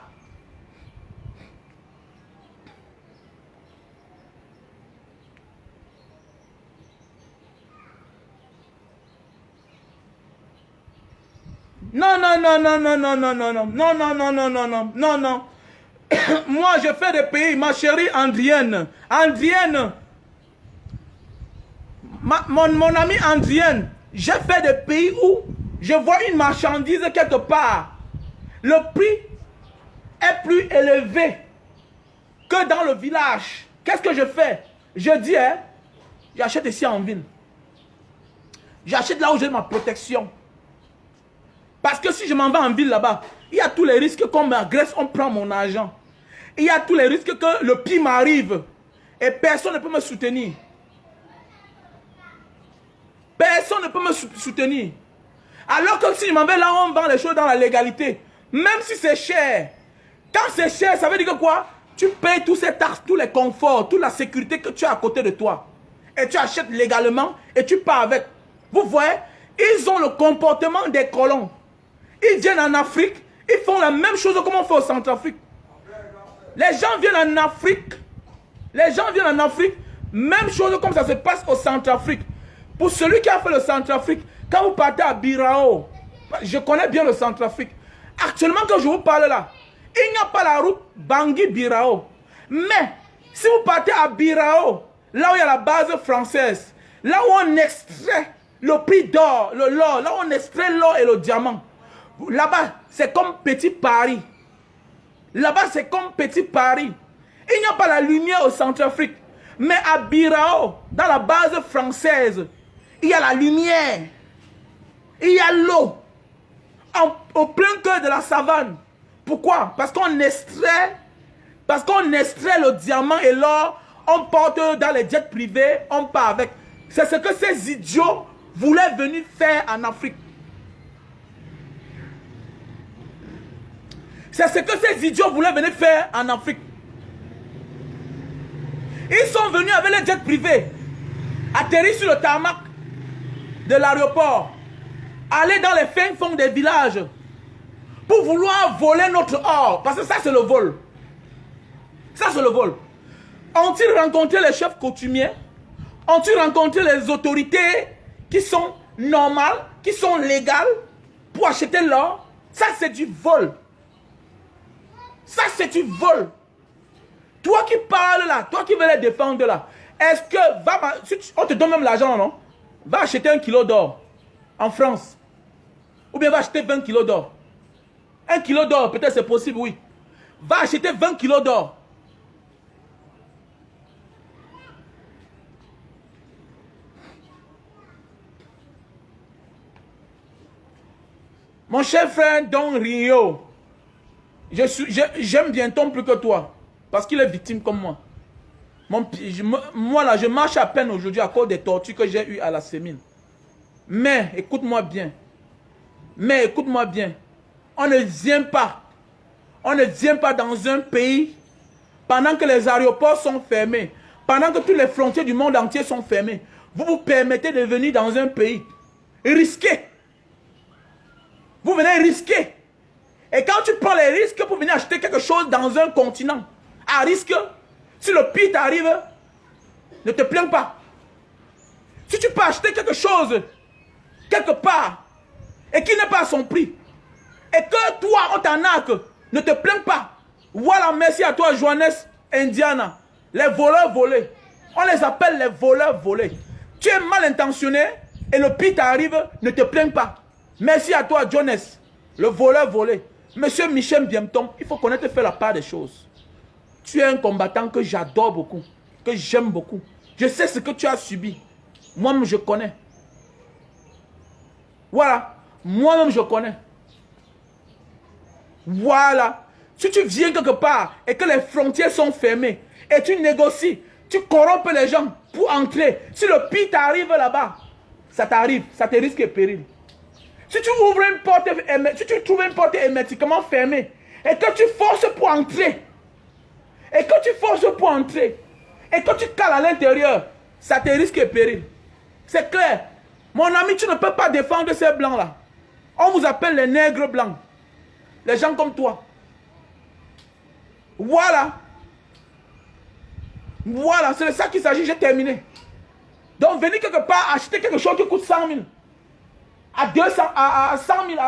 Non, non, non, non, non, non, non, non, non, non, non, non, non, non, non, non, non. Moi, je fais des pays, ma chérie Andrienne. Andrienne. Mon amie Andrienne, j'ai fait des pays où je vois une marchandise quelque part. Le prix est plus élevé que dans le village. Qu'est-ce que je fais? Je dis, hein, j'achète ici en ville. J'achète là où j'ai ma protection. Parce que si je m'en vais en ville là-bas, il y a tous les risques qu'on m'agresse, on prend mon argent. Il y a tous les risques que le pire m'arrive. Et personne ne peut me soutenir. Personne ne peut me soutenir. Alors que si je m'en vais là, on vend les choses dans la légalité. Même si c'est cher. Quand c'est cher, ça veut dire que quoi? Tu payes tous ces taxes, tous les conforts, toute la sécurité que tu as à côté de toi. Et tu achètes légalement et tu pars avec. Vous voyez, ils ont le comportement des colons. Ils viennent en Afrique, ils font la même chose comme on fait au Centrafrique. Les gens viennent en Afrique. Les gens viennent en Afrique. Même chose comme ça se passe au Centrafrique. Pour celui qui a fait le Centrafrique, quand vous partez à Birao, je connais bien le Centrafrique. Actuellement, quand je vous parle là, il n'y a pas la route Bangui-Birao. Mais, si vous partez à Birao, là où il y a la base française, là où on extrait le prix d'or, l'or, là où on extrait l'or et le diamant, là-bas, c'est comme Petit Paris. Là-bas, c'est comme Petit Paris. Il n'y a pas la lumière au Centrafrique. Mais à Birao, dans la base française, il y a la lumière. Il y a l'eau. Au plein cœur de la savane. Pourquoi? Parce qu'on extrait le diamant et l'or, on porte dans les jets privés, on part avec. C'est ce que ces idiots voulaient venir faire en Afrique. C'est ce que ces idiots voulaient venir faire en Afrique. Ils sont venus avec les jets privés, atterrir sur le tarmac de l'aéroport, aller dans les fins fonds des villages pour vouloir voler notre or. Parce que ça, c'est le vol. Ça, c'est le vol. Ont-ils rencontré les chefs coutumiers? Ont-ils rencontré les autorités qui sont normales, qui sont légales pour acheter l'or? Ça, c'est du vol. Ça, c'est du vol. Toi qui parles là, toi qui veux les défendre là, est-ce que, on te donne même l'argent, non? Va acheter 1 kilo d'or en France. Ou bien va acheter 20 kilos d'or. 1 kilo d'or, peut-être c'est possible, oui. Va acheter 20 kilos d'or. Mon cher frère Don Rio, j'aime Bienton plus que toi. Parce qu'il est victime comme moi. Moi là, je marche à peine aujourd'hui à cause des tortures que j'ai eues à la sémine. Mais, écoute-moi bien. Mais, écoute-moi bien. On ne vient pas. On ne vient pas dans un pays pendant que les aéroports sont fermés. Pendant que toutes les frontières du monde entier sont fermées. Vous vous permettez de venir dans un pays. Risquer. Vous venez risquer. Et quand tu prends les risques pour venir acheter quelque chose dans un continent, à risque, si le pire t'arrive, ne te plains pas. Si tu peux acheter quelque chose, quelque part, et qui n'est pas à son prix, et que toi, on t'arnaque, ne te plains pas. Voilà, merci à toi, Johannes Indiana. Les voleurs volés. On les appelle les voleurs volés. Tu es mal intentionné, et le pire t'arrive, ne te plains pas. Merci à toi, Johannes, le voleur volé. Monsieur Michel Bienton, il faut connaître faire la part des choses. Tu es un combattant que j'adore beaucoup, que j'aime beaucoup. Je sais ce que tu as subi. Moi-même, je connais. Voilà. Moi-même, je connais. Voilà. Si tu viens quelque part et que les frontières sont fermées et tu négocies, tu corrompes les gens pour entrer. Si le pire t'arrive là-bas, ça t'arrive, ça te risque et péril. Si tu ouvres une porte, si tu trouves une porte hermétiquement fermée et que tu forces pour entrer, et que tu cales à l'intérieur, ça te risque et péril. C'est clair. Mon ami, tu ne peux pas défendre ces blancs-là. On vous appelle les nègres blancs. Les gens comme toi. Voilà. Voilà, c'est de ça qu'il s'agit, j'ai terminé. Donc, venez quelque part acheter quelque chose qui coûte 100 000. À 200, à 100 000,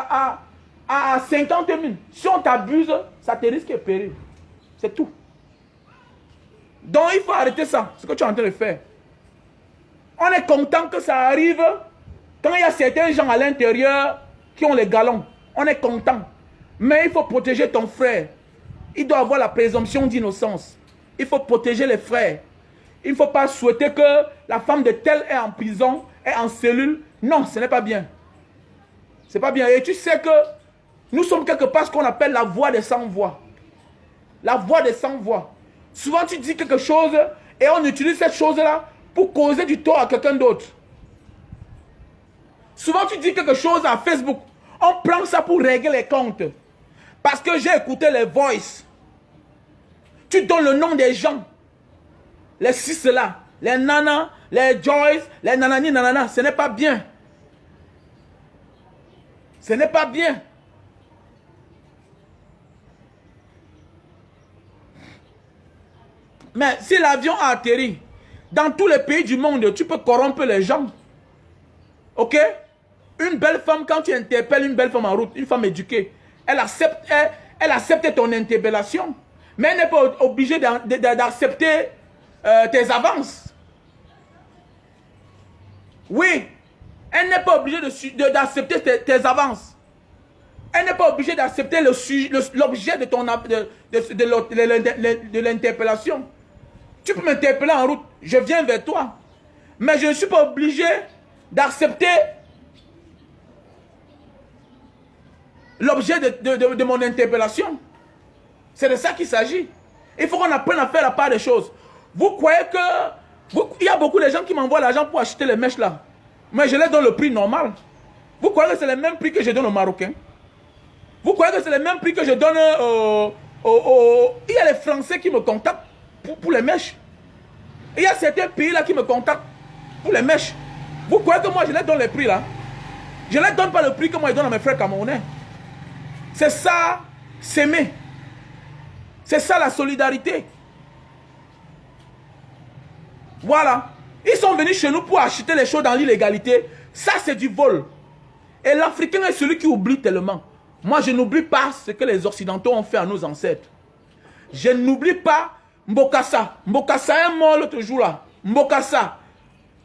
à 50 000. Si on t'abuse, ça te risque et péril. C'est tout. Donc, il faut arrêter ça, ce que tu es en train de faire. On est content que ça arrive quand il y a certains gens à l'intérieur qui ont les galons. On est content. Mais il faut protéger ton frère. Il doit avoir la présomption d'innocence. Il faut protéger les frères. Il ne faut pas souhaiter que la femme de tel est en prison, est en cellule. Non, ce n'est pas bien. C'est pas bien. Et tu sais que nous sommes quelque part ce qu'on appelle la voix des sans-voix. La voix des sans-voix. Souvent tu dis quelque chose et on utilise cette chose-là pour causer du tort à quelqu'un d'autre. Souvent tu dis quelque chose à Facebook. On prend ça pour régler les comptes. Parce que j'ai écouté les voices. Tu donnes le nom des gens. Les six là. Les nanas, les Joyce, les nanani, nanana. Ce n'est pas bien. Ce n'est pas bien. Mais si l'avion a atterri, dans tous les pays du monde, tu peux corrompre les gens. Ok? Une belle femme, quand tu interpelles une belle femme en route, une femme éduquée, elle accepte ton interpellation. Mais elle n'est pas obligée d'accepter tes avances. Oui. Elle n'est pas obligée d'accepter tes avances. Elle n'est pas obligée d'accepter l'objet de l'interpellation. Tu peux m'interpeller en route, je viens vers toi. Mais je ne suis pas obligé d'accepter l'objet de mon interpellation. C'est de ça qu'il s'agit. Il faut qu'on apprenne à faire la part des choses. Vous croyez que... il y a beaucoup de gens qui m'envoient l'argent pour acheter les mèches là. Mais je les donne le prix normal. Vous croyez que c'est le même prix que je donne aux Marocains? Vous croyez que c'est le même prix que je donne il y a les Français qui me contactent pour les mèches. Il y a certains pays là qui me contactent pour les mèches. Vous croyez que moi je les donne les prix là? Je ne les donne pas le prix que moi je donne à mes frères camerounais. C'est ça, s'aimer. C'est ça la solidarité. Voilà. Ils sont venus chez nous pour acheter les choses dans l'illégalité. Ça, c'est du vol. Et l'Africain est celui qui oublie tellement. Moi, je n'oublie pas ce que les Occidentaux ont fait à nos ancêtres. Je n'oublie pas Mbokassa. Mbokassa est mort l'autre jour là. Mbokassa.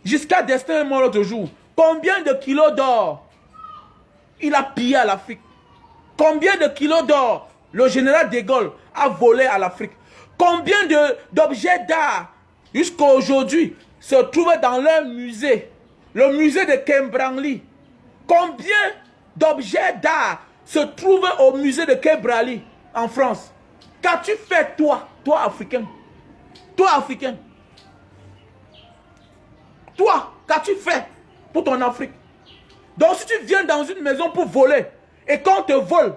Jusqu'à Destin est mort l'autre jour. Combien de kilos d'or? Il a pillé à l'Afrique. Combien de kilos d'or le général de Gaulle a volé à l'Afrique? Combien d'objets d'art jusqu'à aujourd'hui se trouvent dans leur musée? Le musée de Kembranli. Combien d'objets d'art se trouvent au musée de Kembranli en France? Qu'as-tu fait toi Africain? Toi Africain? Toi, qu'as-tu fait pour ton Afrique? Donc si tu viens dans une maison pour voler, et quand on te vole,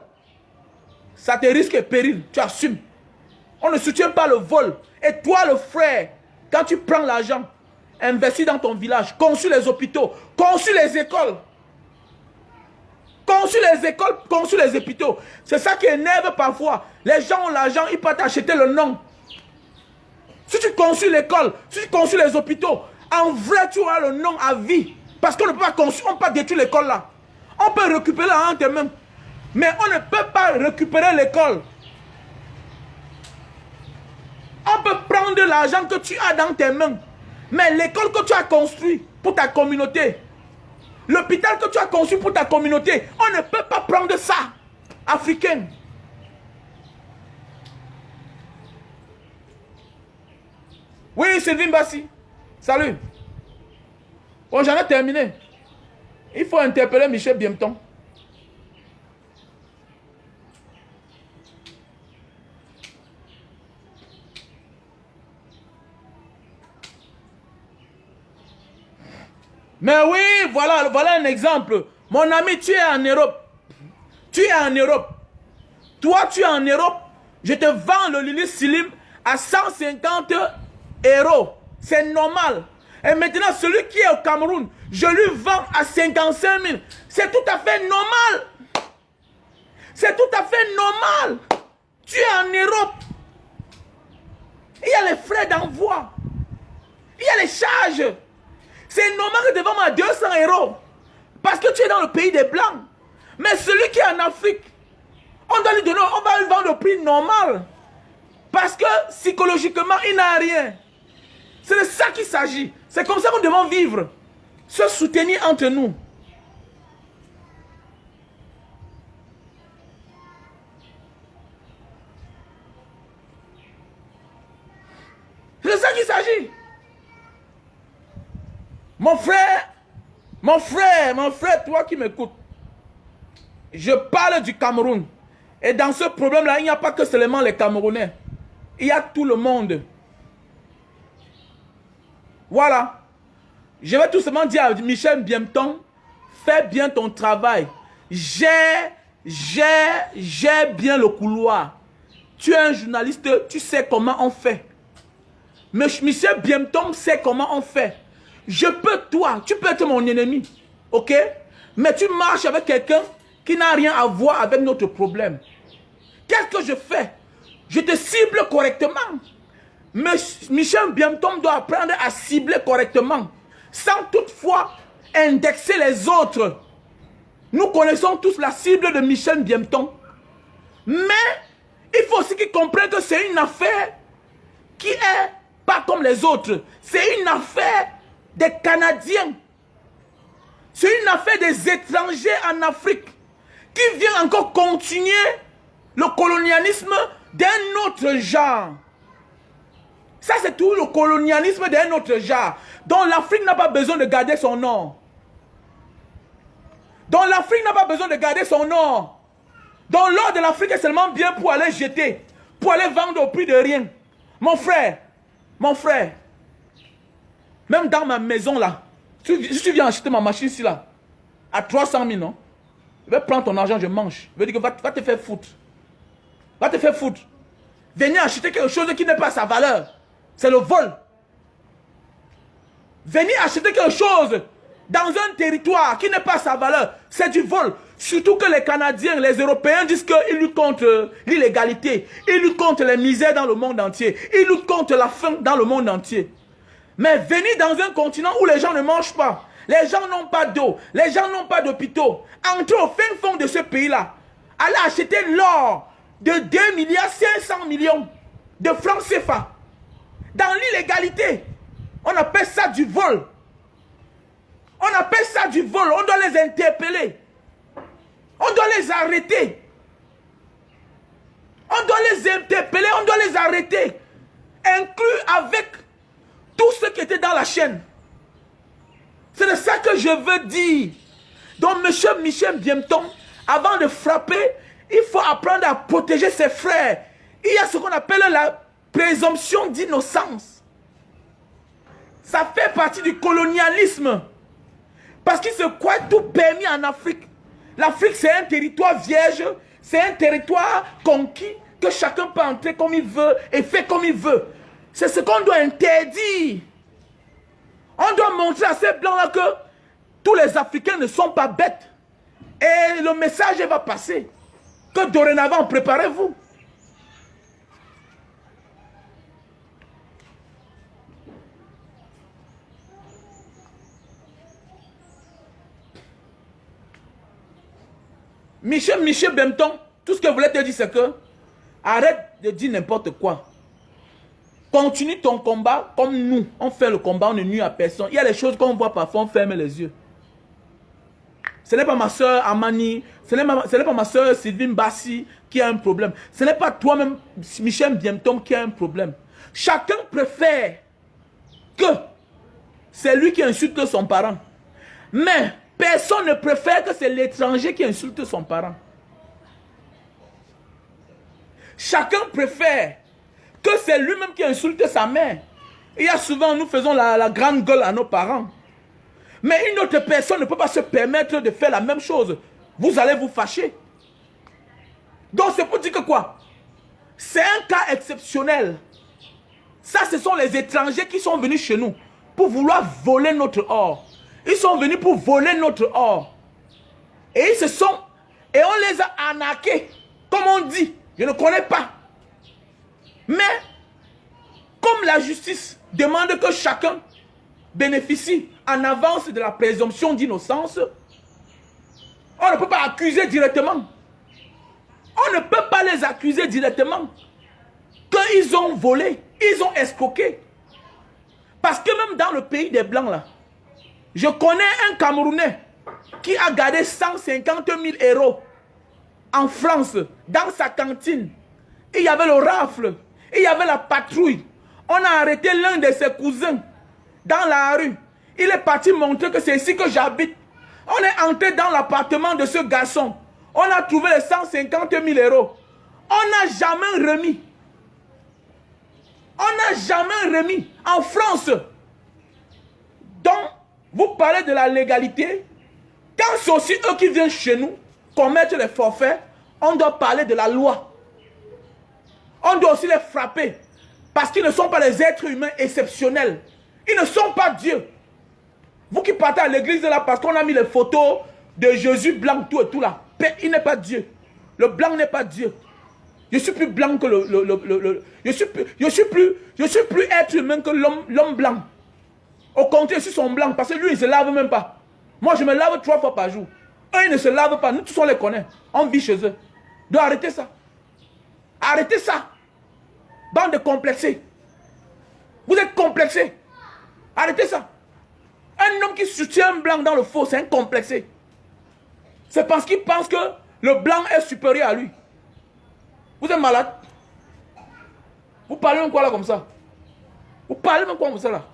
ça te risque et péril, tu assumes. On ne soutient pas le vol. Et toi le frère, quand tu prends l'argent, investis dans ton village, construis les hôpitaux, construis les écoles. Construis les écoles, construis les hôpitaux. C'est ça qui énerve parfois. Les gens ont l'argent, ils peuvent t'acheter le nom. Si tu construis l'école, si tu construis les hôpitaux, en vrai tu auras le nom à vie. Parce qu'on ne peut pas construire, on ne peut pas détruire l'école là. On peut récupérer la honte même. Mais on ne peut pas récupérer l'école. On peut prendre l'argent que tu as dans tes mains. Mais l'école que tu as construite pour ta communauté, l'hôpital que tu as construit pour ta communauté, on ne peut pas prendre ça, africain. Oui, Sylvie Mbassi. Salut. Bon, j'en ai terminé. Il faut interpeller Michel Biemton. Mais oui, voilà un exemple. Mon ami, tu es en Europe. Tu es en Europe. Toi, tu es en Europe. Je te vends le Lili Slim à 150 €. C'est normal. Et maintenant, celui qui est au Cameroun, je lui vends à 55 000. C'est tout à fait normal. C'est tout à fait normal. Tu es en Europe. Il y a les frais d'envoi. Il y a les charges. C'est normal que tu vends à 200 €. Parce que tu es dans le pays des Blancs. Mais celui qui est en Afrique, on doit lui donner, on va lui vendre au prix normal. Parce que psychologiquement, il n'a rien. C'est de ça qu'il s'agit. C'est comme ça qu'on devons vivre. Se soutenir entre nous. C'est de ça qu'il s'agit. Mon frère, toi qui m'écoutes, je parle du Cameroun. Et dans ce problème-là, il n'y a pas que seulement les Camerounais. Il y a tout le monde. Voilà. Je vais tout simplement dire à Michel Biemton, fais bien ton travail. Gère bien le couloir. Tu es un journaliste, tu sais comment on fait. Mais Michel Biemton sait comment on fait. Tu peux être mon ennemi, ok? Mais tu marches avec quelqu'un qui n'a rien à voir avec notre problème. Qu'est-ce que je fais? Je te cible correctement. Mais Michel Biemton doit apprendre à cibler correctement, sans toutefois indexer les autres. Nous connaissons tous la cible de Michel Biemton. Mais il faut aussi qu'ils comprennent que c'est une affaire qui est pas comme les autres. C'est une affaire des Canadiens. C'est une affaire des étrangers en Afrique qui viennent encore continuer le colonialisme d'un autre genre. Ça, c'est tout le colonialisme d'un autre genre. Donc l'Afrique n'a pas besoin de garder son or. Donc l'Afrique n'a pas besoin de garder son or. Donc l'or de l'Afrique est seulement bien pour aller jeter, pour aller vendre au prix de rien. Mon frère, même dans ma maison là, si tu viens acheter ma machine ici là, à 300 000, non? Je vais prendre ton argent, je mange. Je vais dire que va te faire foutre. Va te faire foutre. Venir acheter quelque chose qui n'est pas sa valeur. C'est le vol. Venir acheter quelque chose dans un territoire qui n'est pas sa valeur, c'est du vol. Surtout que les Canadiens, les Européens disent qu'ils luttent contre l'illégalité. Ils luttent contre les misères dans le monde entier. Ils luttent contre la faim dans le monde entier. Mais venir dans un continent où les gens ne mangent pas, les gens n'ont pas d'eau, les gens n'ont pas d'hôpitaux, entrer au fin fond de ce pays-là, aller acheter l'or de 2 milliards 500 millions de francs CFA dans l'illégalité. On appelle ça du vol. On appelle ça du vol. On doit les interpeller. On doit les arrêter. On doit les interpeller, on doit les arrêter. Inclus avec tous ceux qui étaient dans la chaîne. C'est de ça que je veux dire. Donc, M. Michel Biemton, avant de frapper, il faut apprendre à protéger ses frères. Il y a ce qu'on appelle la présomption d'innocence. Ça fait partie du colonialisme. Parce qu'il se croit tout permis en Afrique. L'Afrique, c'est un territoire vierge, c'est un territoire conquis, que chacun peut entrer comme il veut et faire comme il veut. C'est ce qu'on doit interdire. On doit montrer à ces blancs-là que tous les Africains ne sont pas bêtes. Et le message va passer. Que dorénavant, préparez-vous. Michel Biemton, tout ce que je voulais te dire, c'est que arrête de dire n'importe quoi. Continue ton combat comme nous. On fait le combat, on ne nuit à personne. Il y a des choses qu'on voit parfois, on ferme les yeux. Ce n'est pas ma soeur Amani, ce n'est pas ma soeur Sylvine Bassi qui a un problème. Ce n'est pas toi-même, Michel Biemton, qui a un problème. Chacun préfère que c'est lui qui insulte son parent. Mais personne ne préfère que c'est l'étranger qui insulte son parent. Chacun préfère que c'est lui-même qui insulte sa mère. Il y a souvent, nous faisons la grande gueule à nos parents. Mais une autre personne ne peut pas se permettre de faire la même chose. Vous allez vous fâcher. Donc c'est pour dire que quoi? C'est un cas exceptionnel. Ça, ce sont les étrangers qui sont venus chez nous pour vouloir voler notre or. Ils sont venus pour voler notre or. Et ils se sont... Et on les a arnaqués. Comme on dit. Je ne connais pas. Mais, comme la justice demande que chacun bénéficie en avance de la présomption d'innocence, on ne peut pas accuser directement. On ne peut pas les accuser directement qu'ils ont volé, ils ont escroqué. Parce que même dans le pays des Blancs, là, je connais un Camerounais qui a gardé 150 000 € en France, dans sa cantine. Il y avait le rafle, il y avait la patrouille. On a arrêté l'un de ses cousins dans la rue. Il est parti montrer que c'est ici que j'habite. On est entré dans l'appartement de ce garçon. On a trouvé les 150 000 €. On n'a jamais remis. On n'a jamais remis en France. Donc, vous parlez de la légalité. Quand c'est aussi eux qui viennent chez nous commettre les forfaits, on doit parler de la loi. On doit aussi les frapper. Parce qu'ils ne sont pas des êtres humains exceptionnels. Ils ne sont pas Dieu. Vous qui partez à l'église là parce qu'on a mis les photos de Jésus blanc, tout et tout là. Il n'est pas Dieu. Le blanc n'est pas Dieu. Je suis plus blanc que je suis plus être humain que l'homme blanc. Au contraire, je suis son blanc parce que lui, il ne se lave même pas. Moi, je me lave 3 fois par jour. Eux, ils ne se lavent pas. Nous tous, on les connaît. On vit chez eux. Donc, arrêtez ça. Arrêtez ça. Bande de complexés. Vous êtes complexés. Arrêtez ça. Un homme qui soutient un blanc dans le faux, c'est un complexé. C'est parce qu'il pense que le blanc est supérieur à lui. Vous êtes malade. Vous parlez même quoi là comme ça? Vous parlez même quoi comme ça là?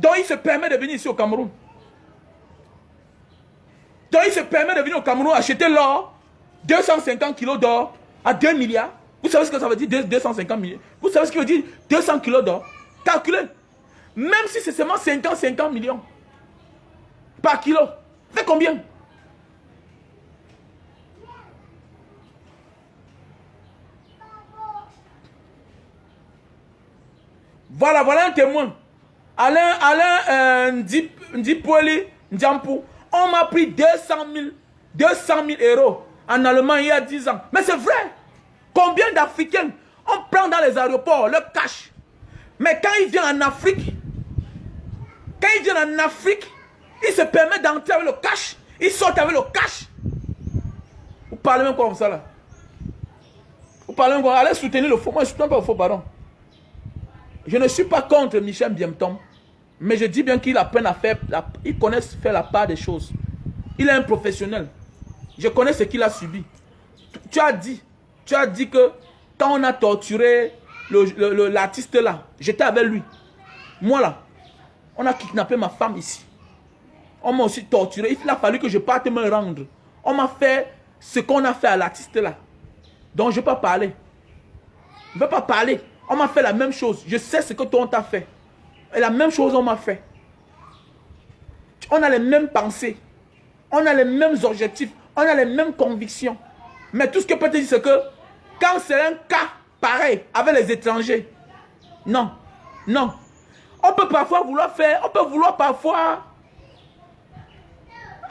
Donc il se permet de venir ici au Cameroun. Donc il se permet de venir au Cameroun acheter l'or, 250 kilos d'or à 2 milliards. Vous savez ce que ça veut dire 250 millions? Vous savez ce que veut dire 200 kilos d'or? Calculez. Même si c'est seulement 50 millions par kilo. Fait combien? Voilà un témoin. Alain Ndipoli Ndjampou. On m'a pris 200 000 € en Allemagne il y a 10 ans. Mais c'est vrai. Combien d'Africains on prend dans les aéroports le cash? Mais quand ils viennent en Afrique, ils se permettent d'entrer avec le cash. Ils sortent avec le cash. Vous parlez même quoi comme ça là? Vous parlez même quoi? Allez soutenir le faux. Moi je ne soutiens pas le faux, pardon. Je ne suis pas contre Michel Biemton. Mais je dis bien qu'il a peine à faire, il connaît faire la part des choses. Il est un professionnel. Je connais ce qu'il a subi. Tu as dit que quand on a torturé l'artiste là, j'étais avec lui. Moi là, on a kidnappé ma femme ici. On m'a aussi torturé. Il a fallu que je parte me rendre. On m'a fait ce qu'on a fait à l'artiste là. Donc je ne vais pas parler. Je ne vais pas parler. On m'a fait la même chose. Je sais ce que toi on t'a fait. Et la même chose on m'a fait. On a les mêmes pensées. On a les mêmes objectifs. On a les mêmes convictions. Mais tout ce que peut te dire, c'est que quand c'est un cas pareil avec les étrangers, non, non. On peut parfois vouloir faire, on peut vouloir parfois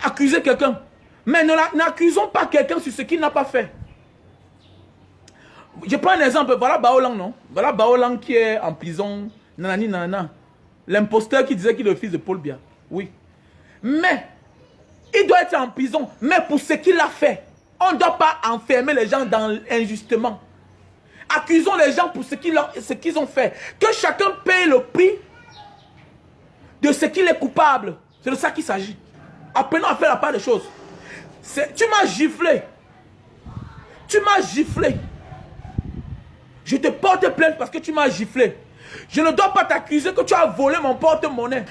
accuser quelqu'un. Mais n'accusons pas quelqu'un sur ce qu'il n'a pas fait. Je prends un exemple. Voilà Baolang, non? Voilà Baolang qui est en prison. Nanani, nanana. L'imposteur qui disait qu'il est le fils de Paul Biya. Oui. Mais, il doit être en prison. Mais pour ce qu'il a fait, on ne doit pas enfermer les gens injustement. Accusons les gens pour ce qu'ils ont fait. Que chacun paye le prix de ce qu'il est coupable. C'est de ça qu'il s'agit. Apprenons à faire la part des choses. Tu m'as giflé. Tu m'as giflé. Je te porte plainte parce que tu m'as giflé. Je ne dois pas t'accuser que tu as volé mon porte-monnaie.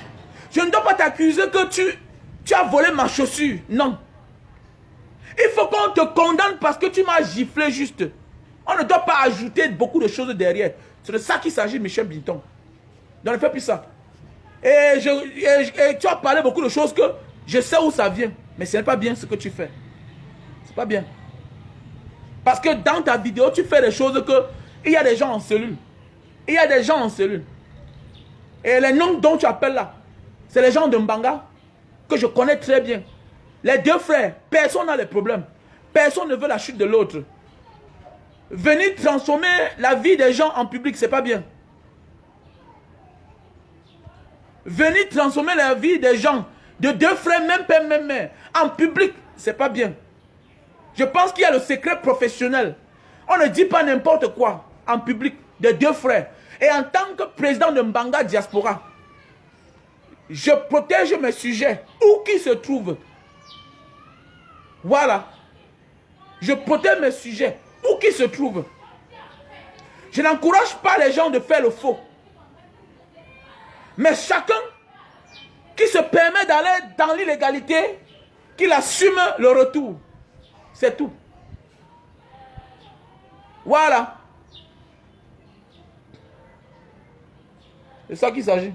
Je ne dois pas t'accuser que tu as volé ma chaussure. Non. Il faut qu'on te condamne parce que tu m'as giflé juste. On ne doit pas ajouter beaucoup de choses derrière. C'est de ça qu'il s'agit, Michel Binton. Donc ne fais plus ça. Et tu as parlé beaucoup de choses que je sais où ça vient. Mais ce n'est pas bien ce que tu fais. C'est pas bien. Parce que dans ta vidéo, tu fais des choses que... Il y a des gens en cellule. Il y a des gens en cellule. Et les noms dont tu appelles là, c'est les gens de Mbanga que je connais très bien. Les deux frères, personne n'a les problèmes. Personne ne veut la chute de l'autre. Venir transformer la vie des gens en public, c'est pas bien. Venir transformer la vie des gens, de deux frères, même père, même mère, en public, c'est pas bien. Je pense qu'il y a le secret professionnel. On ne dit pas n'importe quoi en public de deux frères. Et en tant que président de Mbanga Diaspora, je protège mes sujets, où qu'ils se trouvent. Voilà. Je protège mes sujets, où qu'ils se trouvent. Je n'encourage pas les gens de faire le faux. Mais chacun qui se permet d'aller dans l'illégalité, qu'il assume le retour. C'est tout. Voilà. C'est ça qu'il s'agit.